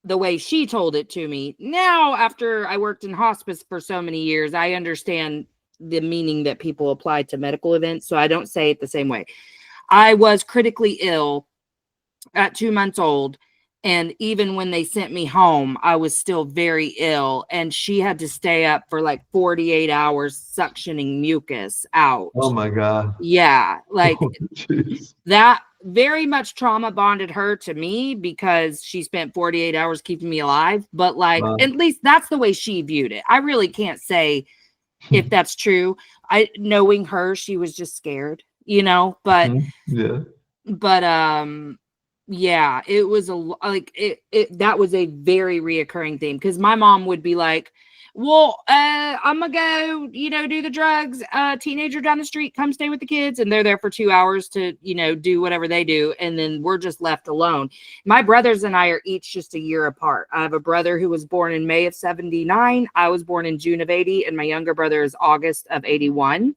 the way she told it to me. Now, after I worked in hospice for so many years, I understand the meaning that people apply to medical events. So I don't say it the same way. I was critically ill at 2 months old. And even when they sent me home, I was still very ill. And she had to stay up for like 48 hours suctioning mucus out. Oh my God. Yeah. Like Oh, that very much trauma bonded her to me because she spent 48 hours keeping me alive. But like, at least that's the way she viewed it. I really can't say if that's true. Knowing her, she was just scared, you know, but yeah. Yeah, it was that was a very reoccurring theme because my mom would be like, well, I'm gonna go, you know, do the drugs. Teenager down the street, come stay with the kids. And they're there for 2 hours to, you know, do whatever they do. And then we're just left alone. My brothers and I are each just a year apart. I have a brother who was born in May of 79. I was born in June of 80. And my younger brother is August of 81.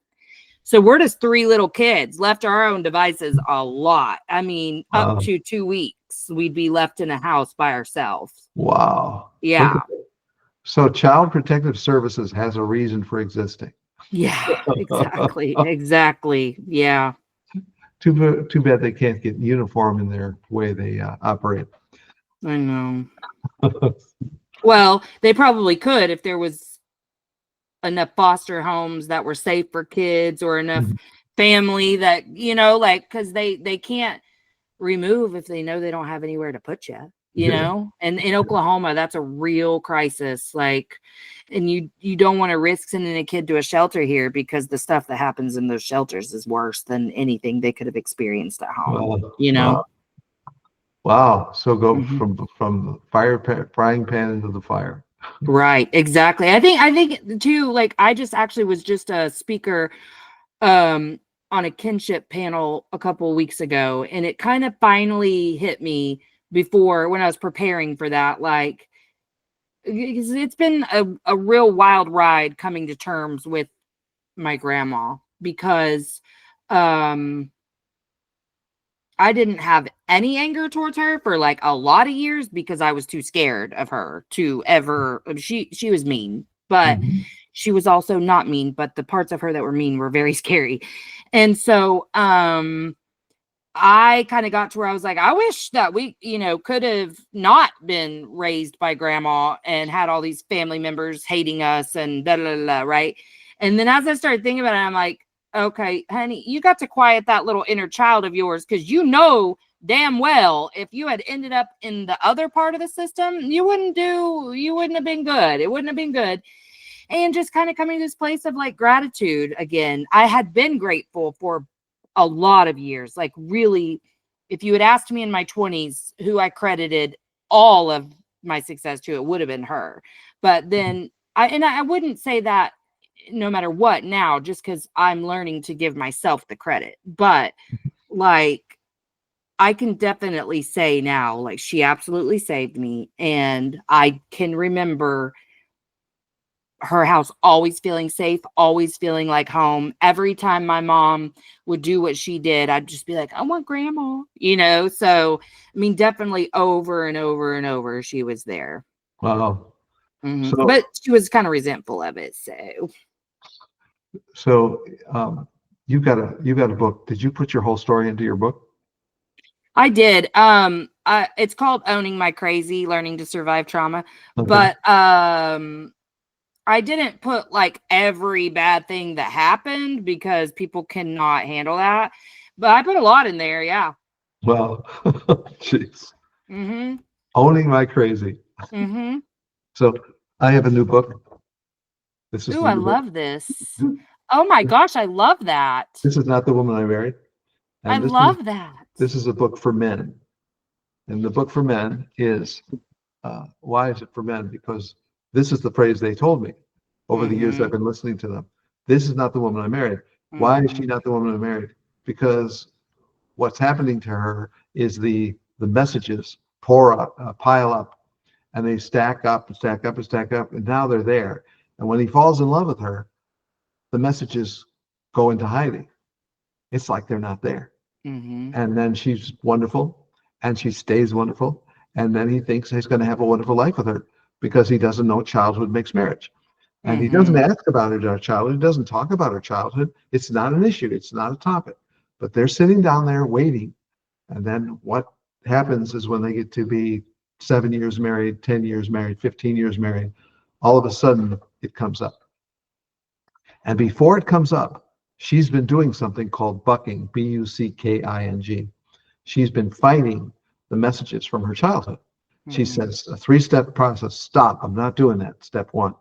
So we're just 3 little kids left to our own devices a lot. I mean, up to 2 weeks, we'd be left in a house by ourselves. Wow. Yeah. So Child Protective Services has a reason for existing. Yeah, exactly. Exactly. Yeah. Too bad they can't get uniform in their way they operate. I know. Well, they probably could if there was enough foster homes that were safe for kids or enough family that, you know, like, because they can't remove if they know they don't have anywhere to put you, you know. And in Oklahoma, that's a real crisis. Like, and you don't want to risk sending a kid to a shelter here because the stuff that happens in those shelters is worse than anything they could have experienced at home. You know. Wow. So go from the frying pan into the fire. Right, exactly. I think too, like I just actually was just a speaker on a kinship panel a couple of weeks ago, and it kind of finally hit me before when I was preparing for that, like it's been a real wild ride coming to terms with my grandma because I didn't have any anger towards her for like a lot of years because I was too scared of her to ever. She was mean, but Mhm. she was also not mean. But the parts of her that were mean were very scary, and so I kind of got to where I was like, I wish that we, could have not been raised by grandma and had all these family members hating us and da da da, right? And then as I started thinking about it, I'm like, okay, honey, you got to quiet that little inner child of yours because damn well if you had ended up in the other part of the system, you wouldn't have been good. It wouldn't have been good. And just kind of coming to this place of like gratitude again. I had been grateful for a lot of years. Like, really, if you had asked me in my 20s who I credited all of my success to, it would have been her. But then I wouldn't say that no matter what now, just because I'm learning to give myself the credit. But like, I can definitely say now, like, she absolutely saved me. And I can remember her house always feeling safe, always feeling like home. Every time my mom would do what she did, I'd just be like, I want grandma, So, I mean, definitely over and over and over, she was there. Wow. So, But she was kind of resentful of it. so you've got a book. Did you put your whole story into your book? I did. It's called Owning My Crazy, Learning to Survive Trauma. Okay. But I didn't put like every bad thing that happened because people cannot handle that. But I put a lot in there, yeah. Well, jeez. Mm-hmm. Owning My Crazy. Mm-hmm. So I have a new book. This is Ooh, the I new book. love this. Oh my gosh, I love that. This is Not the Woman I Married. I And love that. this is a book for men. And the book for men is, why is it for men? Because this is the phrase they told me over the years I've been listening to them. This is not the woman I married. Why is she not the woman I married? Because what's happening to her is the messages pile up, and they stack up and stack up and stack up, and now they're there. And when he falls in love with her, the messages go into hiding. It's like they're not there. And then she's wonderful, and she stays wonderful, and then he thinks he's going to have a wonderful life with her because he doesn't know childhood makes marriage. And he doesn't ask about her childhood. He doesn't talk about her childhood. It's not an issue. It's not a topic. But they're sitting down there waiting. And then what happens is when they get to be 7 years married, 10 years married, 15 years married, all of a sudden it comes up. And before it comes up, she's been doing something called bucking, B-U-C-K-I-N-G. She's been fighting the messages from her childhood. She says a 3-step process. Stop. I'm not doing that. Step 1.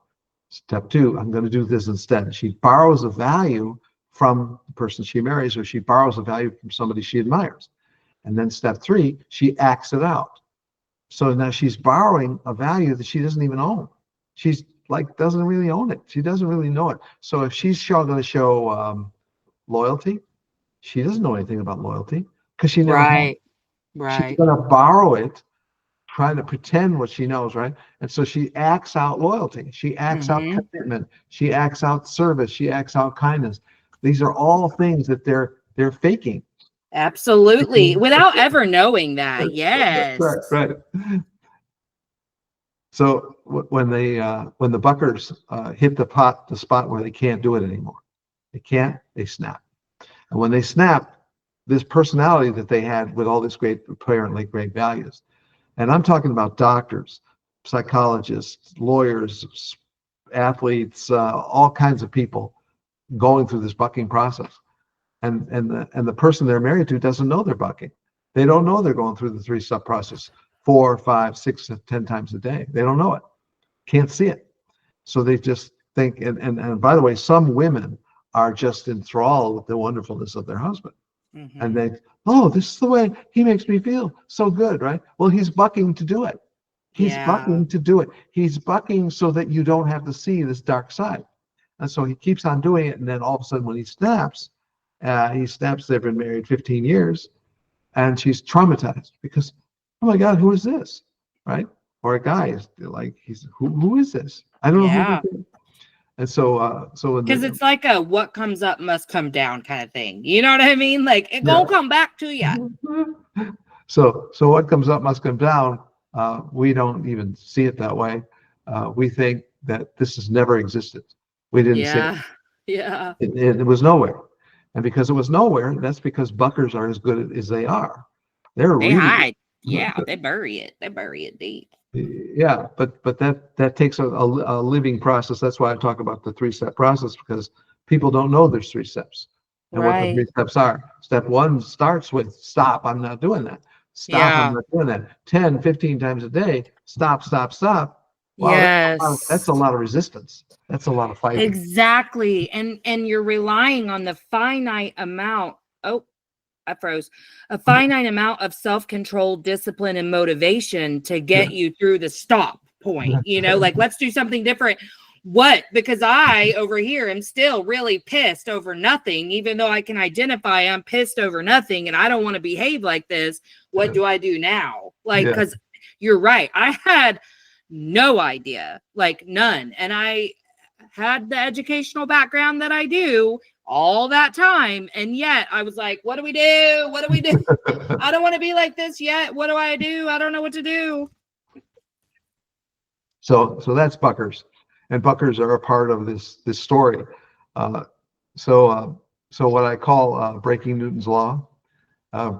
Step 2, I'm going to do this instead. She borrows a value from the person she marries, or she borrows a value from somebody she admires. And then step 3, she acts it out. So now she's borrowing a value that she doesn't even own. She's like, doesn't really own it. She doesn't really know it. So if she's going to show loyalty, she doesn't know anything about loyalty because she never had it. She's going to borrow it, trying to pretend what she knows, right? And so she acts out loyalty. She acts out commitment. She acts out service. She acts out kindness. These are all things that they're faking. Absolutely. Without ever knowing that. Yes. Right. So when the buckers hit the spot where they can't do it anymore, they snap. And when they snap, this personality that they had with all this apparently great values. And I'm talking about doctors, psychologists, lawyers, athletes, all kinds of people going through this bucking process. And the person they're married to doesn't know they're bucking. They don't know they're going through the 3-step process 4, 5, 6, 10 times a day. They don't know it. Can't see it. So they just think, and by the way, some women are just enthralled with the wonderfulness of their husband. And they, this is the way he makes me feel so good, right? Well, he's bucking to do it. He's bucking to do it. He's bucking so that you don't have to see this dark side. And so he keeps on doing it. And then all of a sudden when he snaps, they've been married 15 years, and she's traumatized because, oh my God, who is this, right? Or a guy is like, who is this? I don't know who this is. And so in Because it's like a what comes up must come down kind of thing. You know what I mean? Like it gonna come back to you. So what comes up must come down. We don't even see it that way. We think that this has never existed. We didn't see it. Yeah. It was nowhere. And because it was nowhere, that's because buckers are as good as they are. They really hide. Yeah, they bury it. They bury it deep. Yeah, but that takes a living process. That's why I talk about the 3-step process, because people don't know there's 3 steps and what the 3 steps are. Step 1 starts with stop. I'm not doing that. Stop. I'm not doing that. 10, 15 times a day. Stop. Wow, Yes. that's a lot of resistance. That's a lot of fighting. Exactly. And you're relying on the finite amount. Oh, I froze. A finite amount of self-control, discipline, and motivation to get you through the stop point. Like let's do something different. What? Because I over here am still really pissed over nothing, even though I can identify I'm pissed over nothing and I don't want to behave like this. What do I do now? Like, because you're right. I had no idea, like none. And I had the educational background that I do all that time. And yet I was like, what do we do? What do we do? I don't want to be like this yet. What do I do? I don't know what to do. So that's buckers, and buckers are a part of this story. So what I call breaking Newton's law.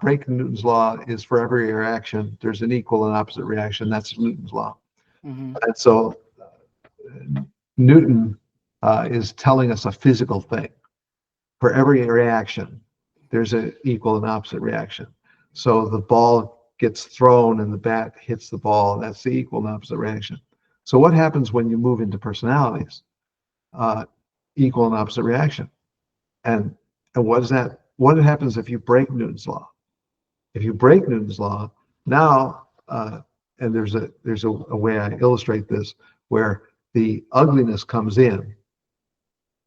Breaking Newton's law is for every reaction, there's an equal and opposite reaction. That's Newton's law. And so Newton is telling us a physical thing. For every reaction, there's an equal and opposite reaction. So the ball gets thrown and the bat hits the ball. That's the equal and opposite reaction. So what happens when you move into personalities? Equal and opposite reaction. And what is that? What happens if you break Newton's law? If you break Newton's law, now, and there's a way I illustrate this, where the ugliness comes in,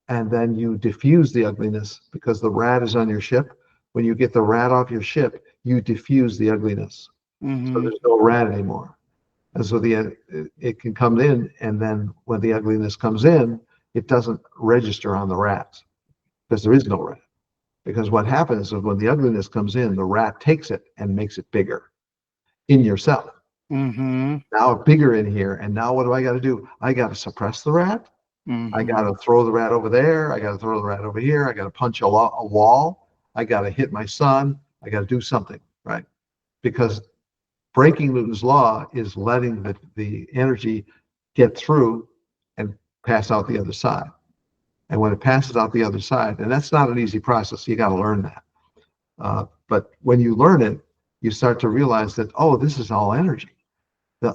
and then you diffuse the ugliness because the rat is on your ship. When you get the rat off your ship, you diffuse the ugliness. So there's no rat anymore. And so it can come in, and then when the ugliness comes in, it doesn't register on the rat because there is no rat. Because what happens is when the ugliness comes in, the rat takes it and makes it bigger in yourself. Now bigger in here, and now what do I got to do? I got to suppress the rat. I got to throw the rat over there. I got to throw the rat over here. I got to punch a wall. I got to hit my son. I got to do something, right? Because breaking Newton's law is letting the energy get through and pass out the other side. And when it passes out the other side, and that's not an easy process, you got to learn that. But when you learn it, you start to realize that, oh, this is all energy.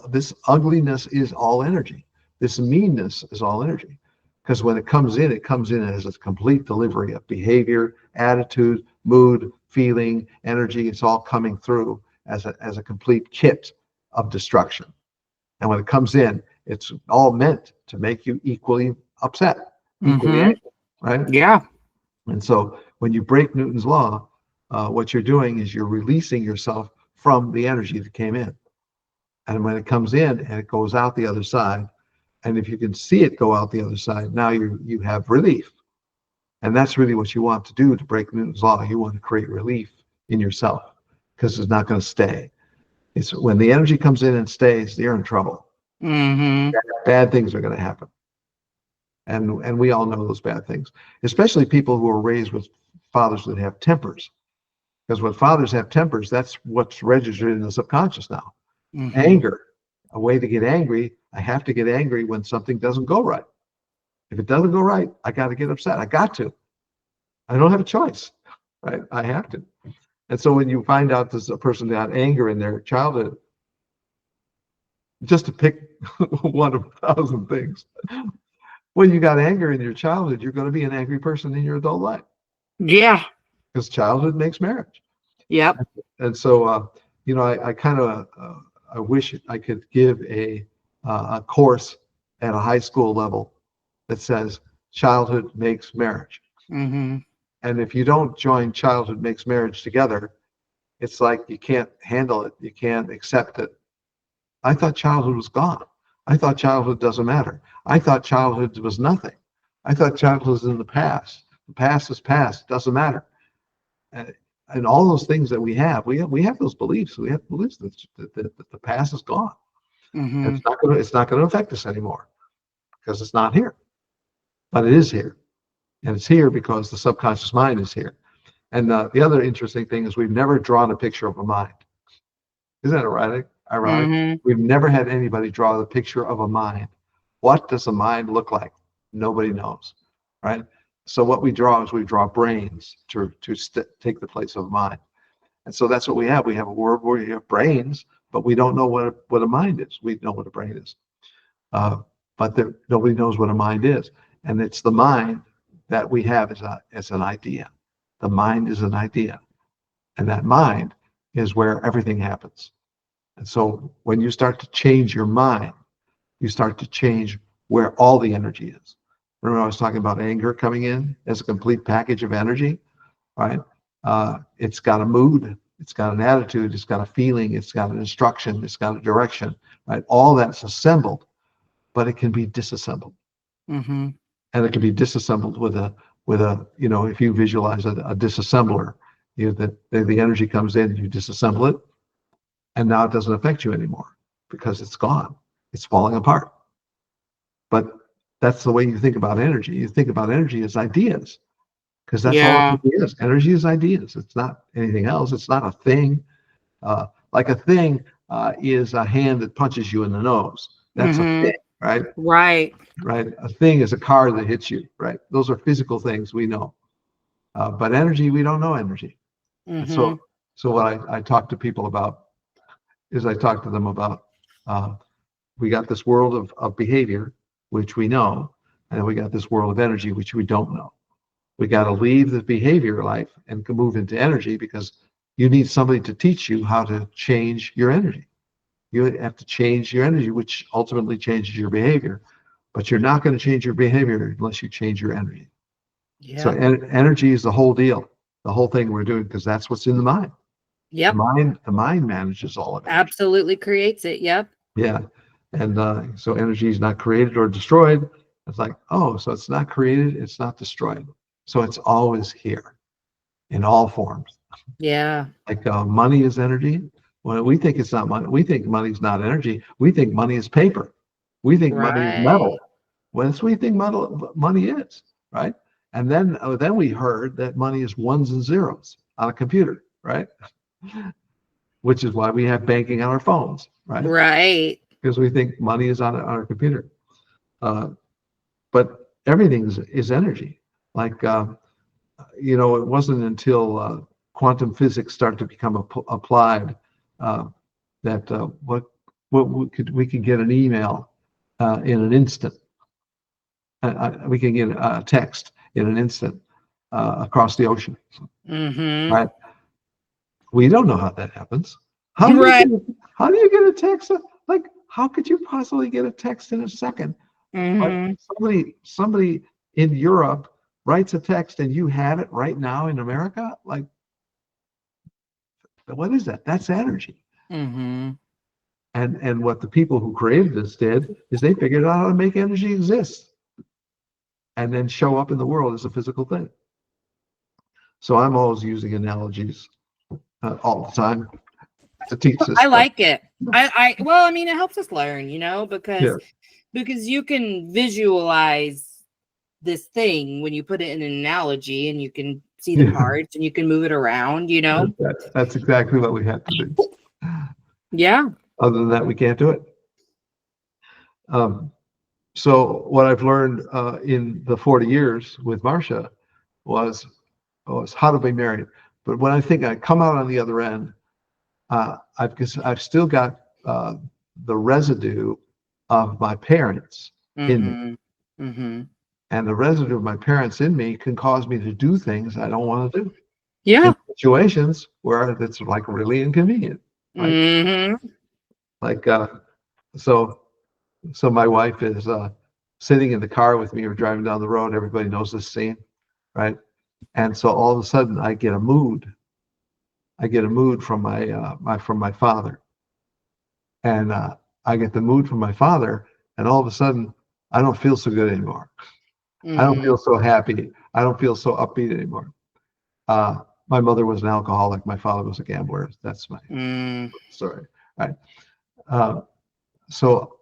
This ugliness is all energy. This meanness is all energy. Because when it comes in as a complete delivery of behavior, attitude, mood, feeling, energy. It's all coming through as a complete kit of destruction. And when it comes in, it's all meant to make you equally upset, equally angry, right? Yeah. And so when you break Newton's law, what you're doing is you're releasing yourself from the energy that came in. And when it comes in and it goes out the other side, and if you can see it go out the other side, now you have relief. And that's really what you want to do to break Newton's law. You want to create relief in yourself because it's not going to stay. It's when the energy comes in and stays, you're in trouble. Bad things are going to happen. And we all know those bad things, especially people who are raised with fathers that have tempers. Because when fathers have tempers, that's what's registered in the subconscious now. Anger, a way to get angry. I have to get angry when something doesn't go right. If it doesn't go right, I got to get upset. I got to. I don't have a choice, right? I have to. And so when you find out there's a person that had anger in their childhood, just to pick one of 1,000 things, when you got anger in your childhood, you're going to be an angry person in your adult life. Yeah. Because childhood makes marriage. Yep. And so, I kind of, I wish I could give a course at a high school level that says childhood makes marriage. And if you don't join childhood makes marriage together, it's like you can't handle it. You can't accept it. I thought childhood was gone. I thought childhood doesn't matter. I thought childhood was nothing. I thought childhood was in the past. The past is past. It doesn't matter. And all those things that we have those beliefs. We have beliefs that the past is gone. And Mm-hmm. it's not going to affect us anymore because it's not here. But it is here. And it's here because the subconscious mind is here. And the other interesting thing is we've never drawn a picture of a mind. Isn't that ironic? Mm-hmm. We've never had anybody draw the picture of a mind. What does a mind look like? Nobody knows, right? So what we draw is we draw brains to take the place of a mind. And so that's what we have. We have a world where you have brains, but we don't know what a mind is. We know what a brain is. But nobody knows what a mind is. And it's the mind that we have as an idea. The mind is an idea. And that mind is where everything happens. And so when you start to change your mind, you start to change where all the energy is. Remember I was talking about anger coming in as a complete package of energy, right? It's got a mood, it's got an attitude, it's got a feeling, it's got an instruction, it's got a direction, right? All that's assembled, but it can be disassembled. Mm-hmm. And it can be disassembled with a if you visualize a disassembler, the energy comes in, you disassemble it, and now it doesn't affect you anymore because it's gone. It's falling apart. But that's the way you think about energy. You think about energy as ideas, because that's all it is. Energy is ideas. It's not anything else. It's not a thing. Like a thing is a hand that punches you in the nose. That's a thing, right? Right. Right. A thing is a car that hits you, right? Those are physical things we know. But energy, we don't know energy. Mm-hmm. So what I talk to people about is I talk to them about we got this world of behavior, which we know, and we got this world of energy, which we don't know. We got to leave the behavior life and move into energy because you need somebody to teach you how to change your energy. You have to change your energy, which ultimately changes your behavior. But you're not going to change your behavior unless you change your energy. Yeah. So energy is the whole deal, the whole thing we're doing, because that's what's in the mind. Yep. The mind manages all of it. Absolutely creates it. Yep. Yeah. And so energy is not created or destroyed. It's like, oh, so it's not created, it's not destroyed. So it's always here in all forms. Yeah. Like money is energy. Well, we think it's not money. We think money is not energy. We think money is paper. We think money is metal. Well, that's what we think money is, right? And then we heard that money is ones and zeros on a computer, right? Which is why we have banking on our phones, right? Right. Because we think money is on our computer. But everything is energy. Like, it wasn't until quantum physics started to become applied that we could get an email in an instant. We can get a text in an instant across the ocean. Mm-hmm. Right? We don't know how that happens. How do you get a text? Like, how could you possibly get a text in a second? Mm-hmm. Like somebody in Europe writes a text and you have it right now in America? Like, what is that? That's energy. Mm-hmm. And what the people who created this did is they figured out how to make energy exist and then show up in the world as a physical thing. So I'm always using analogies all the time to teach this. I like it. Well, I mean, it helps us learn, because you can visualize this thing when you put it in an analogy and you can see the parts and you can move it around, That's exactly what we have to do. Yeah. Other than that, we can't do it. So what I've learned in the 40 years with Marsha was how to be married. But when I think I come out on the other end, I've still got the residue of my parents in me. Mm-hmm. And the residue of my parents in me can cause me to do things I don't want to do. Yeah. In situations where it's like really inconvenient. Right? Mm-hmm. Like, so my wife is sitting in the car with me or driving down the road. Everybody knows this scene, right? And so all of a sudden I get a mood. I get a mood from my father. And I get the mood from my father, and all of a sudden I don't feel so good anymore. I don't feel so happy. I don't feel so upbeat anymore. My mother was an alcoholic. My father was a gambler. That's my story. Right. So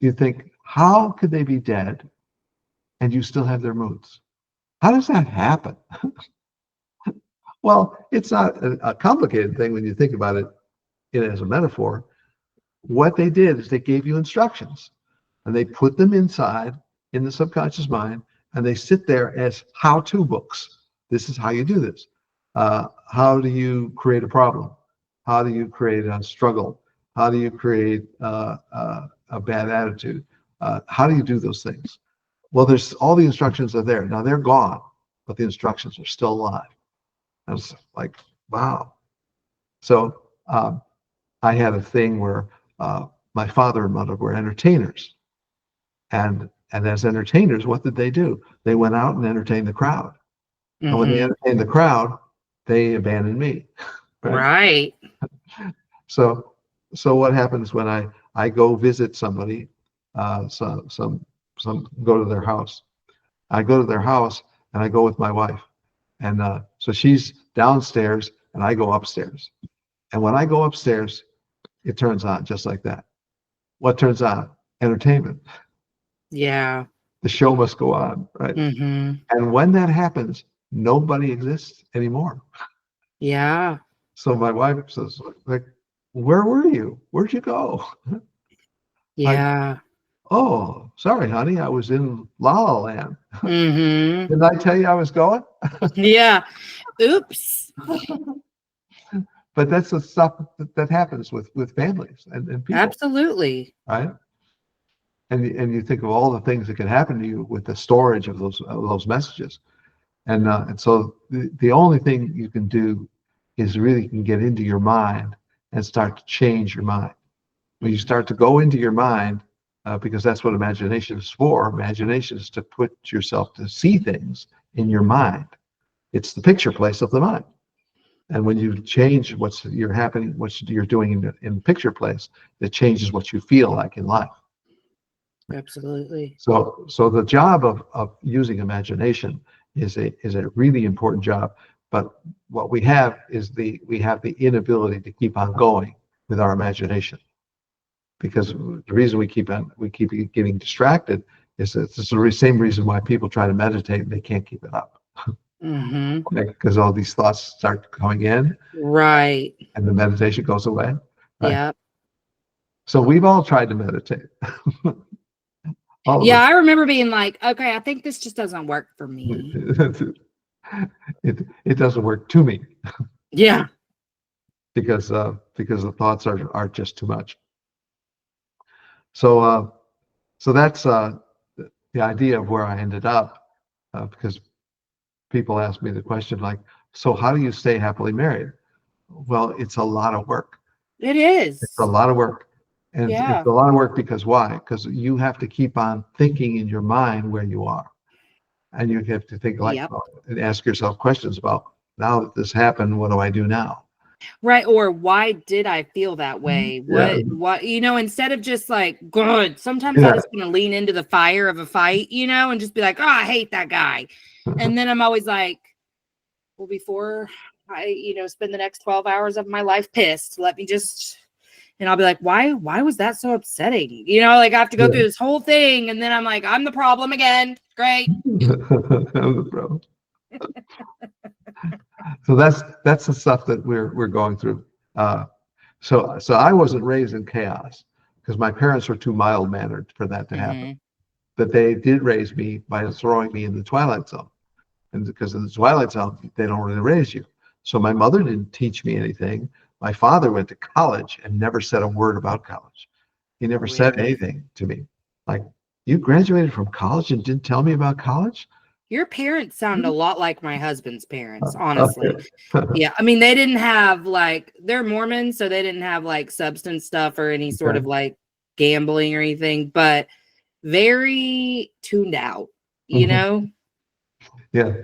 you think, how could they be dead and you still have their moods? How does that happen? Well, it's not a complicated thing when you think about it as a metaphor. What they did is they gave you instructions and they put them inside in the subconscious mind, and they sit there as how-to books. This is how you do this. How do you create a problem? How do you create a struggle? How do you create a bad attitude? How do you do those things? Well, there's all the instructions are there. Now they're gone, but the instructions are still alive. I was like, wow. So I had a thing where my father and mother were entertainers. And as entertainers, what did they do? They went out and entertained the crowd. And when they entertained the crowd, they abandoned me. Right. So what happens when I go visit somebody, some go to their house. I go to their house and I go with my wife. And so she's downstairs and I go upstairs. And when I go upstairs, it turns on just like that. What turns on? Entertainment. Yeah. The show must go on, right? And when that happens, nobody exists anymore. Yeah. So my wife says, like, where were you? Where'd you go? Yeah. Oh, sorry, honey. I was in La La Land. Did I tell you I was going? Yeah. Oops. But that's the stuff that happens with families and people. Absolutely. Right? And you think of all the things that can happen to you with the storage of those messages. And so the only thing you can do is really can get into your mind and start to change your mind. When you start to go into your mind, because that's what imagination is for. Imagination is to put yourself to see things in your mind. It's the picture place of the mind. And when you change what you're doing in picture place, it changes what you feel like in life. Absolutely. So the job of using imagination is a really important job. But what we have is we have the inability to keep on going with our imagination. Because the reason we keep getting distracted is that it's the same reason why people try to meditate and they can't keep it up. Because all these thoughts start coming in, right, and the meditation goes away. Right? Yeah. So we've all tried to meditate. I remember being like, okay, I think this just doesn't work for me. It doesn't work to me. Yeah. Because the thoughts are just too much. So that's the idea of where I ended up, because people ask me the question like, so how do you stay happily married? Well, it's a lot of work. It is. It's a lot of work. And it's a lot of work because why? Because you have to keep on thinking in your mind where you are. And you have to think and ask yourself questions about, now that this happened, what do I do now? Right. Or why did I feel that way? What, instead of just like, good, sometimes I just want to lean into the fire of a fight, and just be like, oh, I hate that guy. And then I'm always like, well, before I, spend the next 12 hours of my life pissed, let me just, and I'll be like, why was that so upsetting? I have to go through this whole thing. And then I'm like, I'm the problem again. Great. I'm the problem. So that's the stuff that we're going through. So I wasn't raised in chaos because my parents were too mild-mannered for that to happen. But they did raise me by throwing me in the twilight zone. And because in the twilight zone, they don't really raise you. So my mother didn't teach me anything. My father went to college and never said a word about college. He never said anything to me. Like, you graduated from college and didn't tell me about college? Your parents sound a lot like my husband's parents, honestly. Yeah. I mean, they didn't have they're Mormons, so they didn't have substance stuff or any sort of gambling or anything, but very tuned out, you know? Yeah.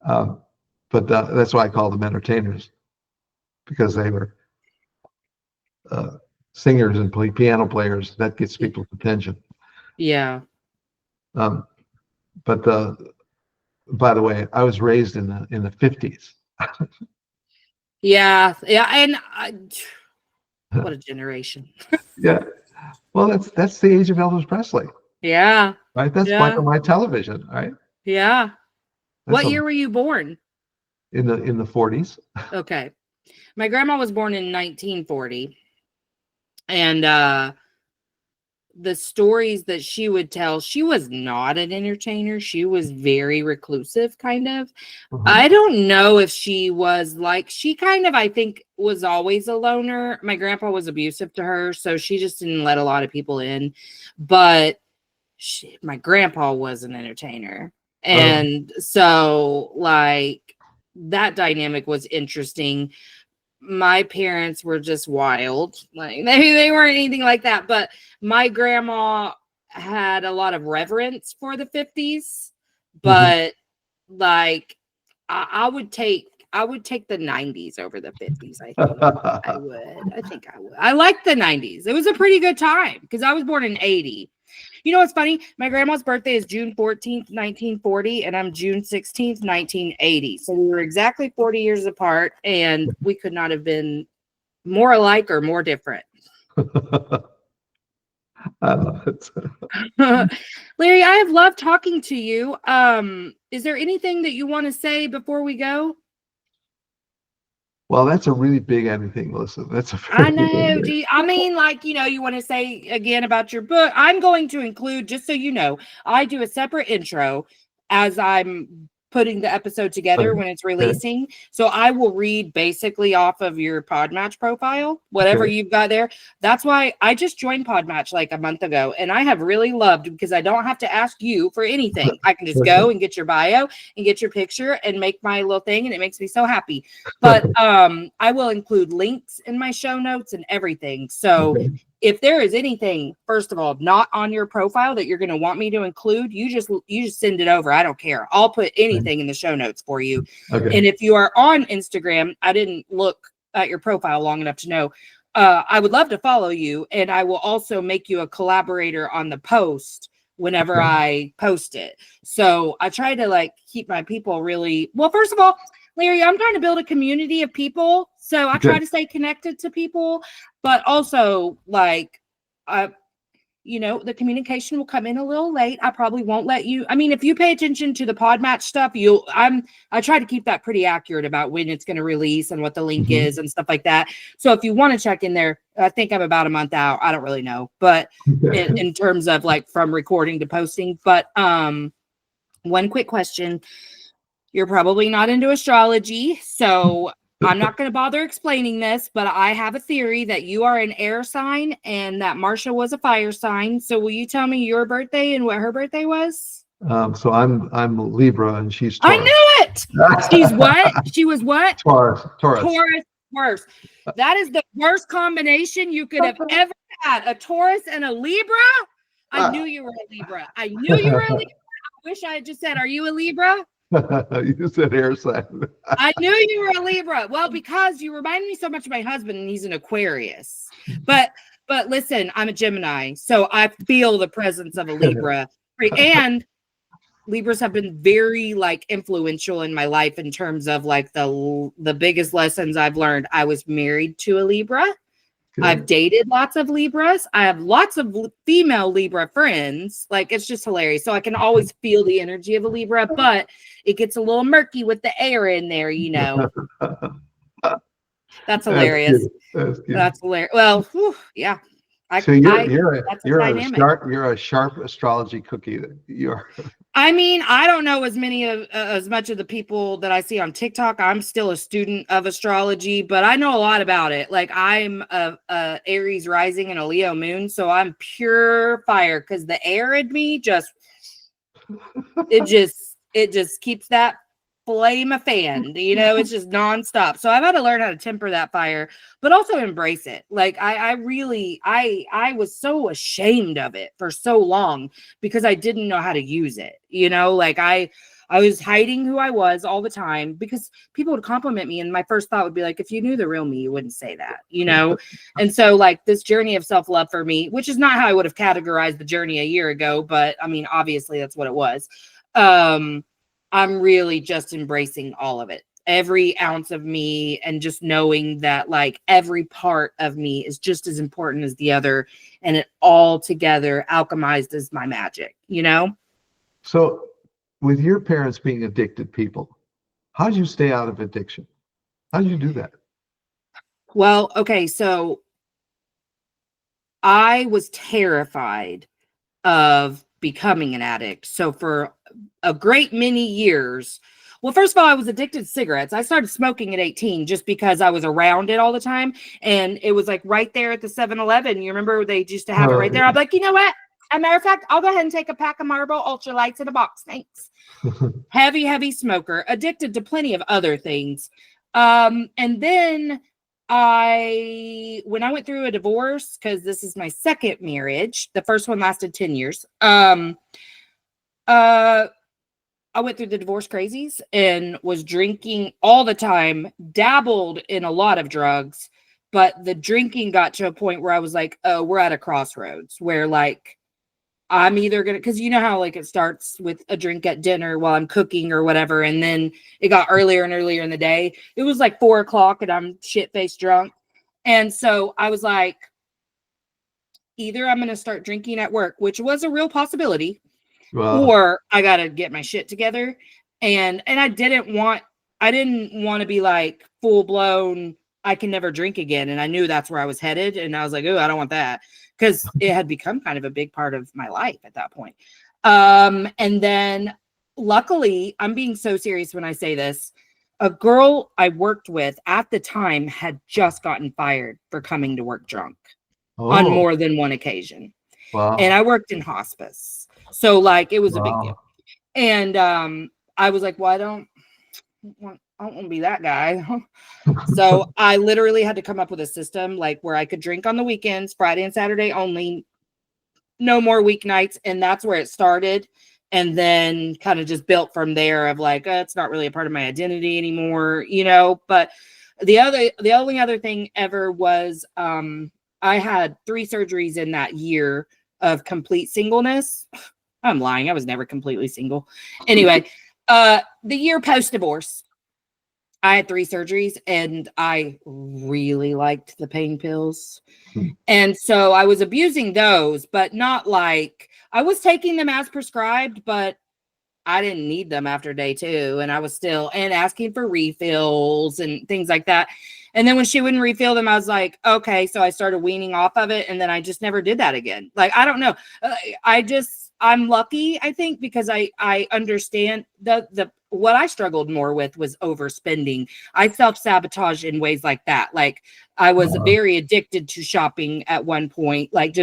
But that's why I call them entertainers, because they were singers and piano players. That gets people's attention. Yeah. But by the way, I was raised in the 50s. Yeah, yeah, and what a generation. Yeah. Well, that's the age of Elvis Presley, Yeah, right? That's black yeah, and white television, right? yeah. That's What year were you born? in the 40s. Okay. My grandma was born in 1940. And the stories that she would tell, she was not an entertainer. She was very reclusive, kind of. I don't know if she was like, she kind of, I think, was always a loner. My grandpa was abusive to her, so she just didn't let a lot of people in. But my grandpa was an entertainer. And so, like, that dynamic was interesting. My parents were just wild. Like they weren't anything like that. But my grandma had a lot of reverence for the 50s. But like I would take the 90s over the 50s. I think I would. I like the 90s. It was a pretty good time because I was born in 80. You know what's funny? My grandma's birthday is June 14th, 1940, and I'm June 16th, 1980. So we were exactly 40 years apart, and we could not have been more alike or more different. I love it. Larry, I have loved talking to you. Is there anything that you want to say before we go? Well, that's a really big anything, Melissa. That's a I very know. big I mean, like, you want to say again about your book? I'm going to include, just so you know, I do a separate intro as I'm putting the episode together when it's releasing. So I will read basically off of your Podmatch profile, whatever you've got there. That's why I just joined Podmatch like a month ago, and I have really loved because I don't have to ask you for anything. I can just go and get your bio and get your picture and make my little thing, and it makes me so happy. But I will include links in my show notes and everything. So if there is anything, first of all, not on your profile that you're going to want me to include, you just send it over. I don't care. I'll put anything in the show notes for you. And if you are on Instagram, I didn't look at your profile long enough to know. I would love to follow you, and I will also make you a collaborator on the post whenever I post it. So I try to like keep my people really well. First of all, Larry, I'm trying to build a community of people. So I try to stay connected to people, but also like, the communication will come in a little late. I probably won't let you. I mean, if you pay attention to the Podmatch stuff, I try to keep that pretty accurate about when it's going to release and what the link is and stuff like that. So if you want to check in there, I think I'm about a month out. I don't really know, but in terms of like from recording to posting, but one quick question. You're probably not into astrology, so I'm not going to bother explaining this, but I have a theory that you are an air sign and that Marsha was a fire sign. So will you tell me your birthday and what her birthday was? So I'm Libra and she's Taurus. I knew it. She's what? She was what? Taurus. Worse. That is the worst combination you could have ever had. A Taurus and a Libra? I knew you were a Libra. I wish I had just said, are you a Libra? You said air sign. I knew you were a Libra. Well, because you remind me so much of my husband, and he's an Aquarius. But listen, I'm a Gemini, so I feel the presence of a Libra. And Libras have been very like influential in my life in terms of like the biggest lessons I've learned. I was married to a Libra. Good. I've dated lots of Libras. I have lots of female Libra friends. Like, it's just hilarious. So I can always feel the energy of a Libra, but it gets a little murky with the air in there, That's hilarious. That's hilarious. Well, yeah. You're a sharp astrology cookie. I mean, I don't know as much of the people that I see on TikTok. I'm still a student of astrology, but I know a lot about it. Like, I'm a Aries rising and a Leo moon, so I'm pure fire because the air in me it just keeps that flame a fan, it's just nonstop. So I've had to learn how to temper that fire, but also embrace it. Like I was so ashamed of it for so long because I didn't know how to use it. Like I was hiding who I was all the time because people would compliment me. And my first thought would be like, if you knew the real me, you wouldn't say that, And so like this journey of self-love for me, which is not how I would have categorized the journey a year ago, but I mean, obviously that's what it was. I'm really just embracing all of it, every ounce of me, and just knowing that like every part of me is just as important as the other, and it all together alchemized as my magic, you know? So, with your parents being addicted people, how did you stay out of addiction? How did you do that? Well, okay, so I was terrified of becoming an addict. So for a great many years, well, first of all, I was addicted to cigarettes. I started smoking at 18 just because I was around it all the time. And it was like right there at the 7-Eleven. You remember they used to have it right there? I'm like, you know what? As a matter of fact, I'll go ahead and take a pack of Marlboro Ultralights in a box. Thanks. Heavy smoker, addicted to plenty of other things. And then when I went through a divorce, because this is my second marriage, the first one lasted 10 years. I went through the divorce crazies and was drinking all the time, dabbled in a lot of drugs, but the drinking got to a point where I was like, oh, we're at a crossroads where like I'm either gonna, because you know how like it starts with a drink at dinner while I'm cooking or whatever, and then it got earlier and earlier in the day. It was like 4 o'clock and I'm shit-faced drunk. And so I was like, either I'm gonna start drinking at work, which was a real possibility, Wow. or I gotta get my shit together. And I didn't want to be like full blown, I can never drink again. And I knew that's where I was headed. And I was like, oh, I don't want that, because it had become kind of a big part of my life at that point. And then luckily, I'm being so serious when I say this, a girl I worked with at the time had just gotten fired for coming to work drunk on Oh, more than one occasion. wow. And I worked in hospice. So like it was a big Wow. deal. And I was like, well, I don't want to be that guy. So I literally had to come up with a system like where I could drink on the weekends, Friday and Saturday only, no more weeknights. And that's where it started. And then kind of just built from there of like, it's not really a part of my identity anymore, you know. But the only other thing ever was I had 3 surgeries in that year of complete singleness. I'm lying. I was never completely single. Anyway, the year post-divorce, I had 3 surgeries and I really liked the pain pills. And so I was abusing those, but not like I was taking them as prescribed, but I didn't need them after day 2. And I was still asking for refills and things like that. And then when she wouldn't refill them, I was like, okay. So I started weaning off of it. And then I just never did that again. Like, I don't know. I'm lucky, I think, because I understand what I struggled more with was overspending. I self-sabotage in ways like that. Like I was very addicted to shopping at one point. Like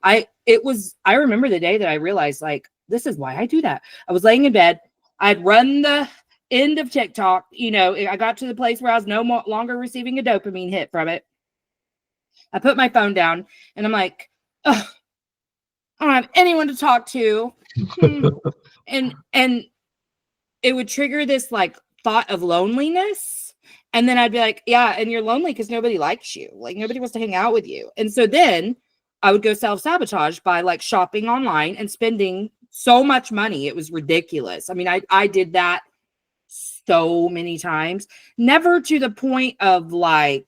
I remember the day that I realized like, this is why I do that. I was laying in bed. I'd run the end of TikTok. You know, I got to the place where I was no longer receiving a dopamine hit from it. I put my phone down and I'm like, ugh, I don't have anyone to talk to. and it would trigger this like thought of loneliness. And then I'd be like, yeah, and you're lonely because nobody likes you. Like nobody wants to hang out with you. And so then I would go self-sabotage by like shopping online and spending so much money. It was ridiculous. I mean, I did that so many times, never to the point of like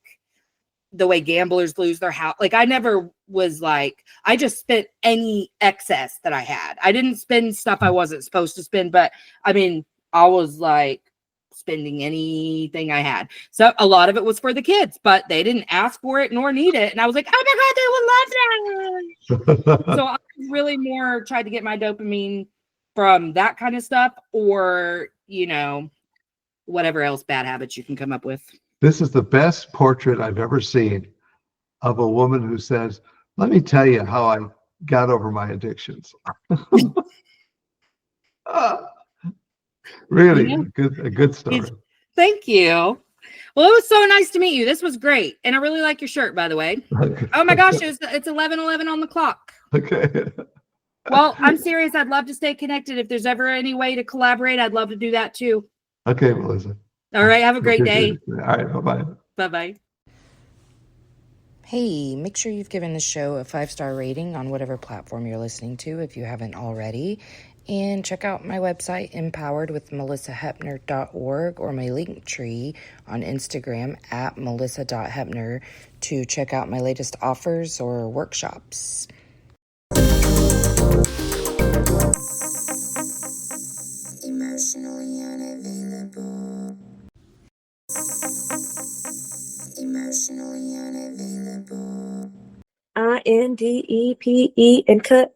the way gamblers lose their house. Like I never was like, I just spent any excess that I had. I didn't spend stuff I wasn't supposed to spend, but I mean, I was like spending anything I had. So a lot of it was for the kids, but they didn't ask for it nor need it. And I was like, oh my God, they would love that. So I really more tried to get my dopamine from that kind of stuff, or, you know, whatever else bad habits you can come up with. This is the best portrait I've ever seen of a woman who says, let me tell you how I got over my addictions. Really, Yeah. a good story. Thank you. Well, it was so nice to meet you. This was great. And I really like your shirt, by the way. Oh my gosh, it's 11:11 on the clock. Okay. Well, I'm serious. I'd love to stay connected. If there's ever any way to collaborate, I'd love to do that too. Okay, Melissa. All right. Have a great day. All right. Bye-bye. Bye-bye. Hey, make sure you've given the show a 5-star rating on whatever platform you're listening to if you haven't already. And check out my website, empoweredwithmelissahepner.org, or my link tree on Instagram at melissa.hepner to check out my latest offers or workshops. Emotionally unavailable. Emotionally unavailable. INDEPE and cut.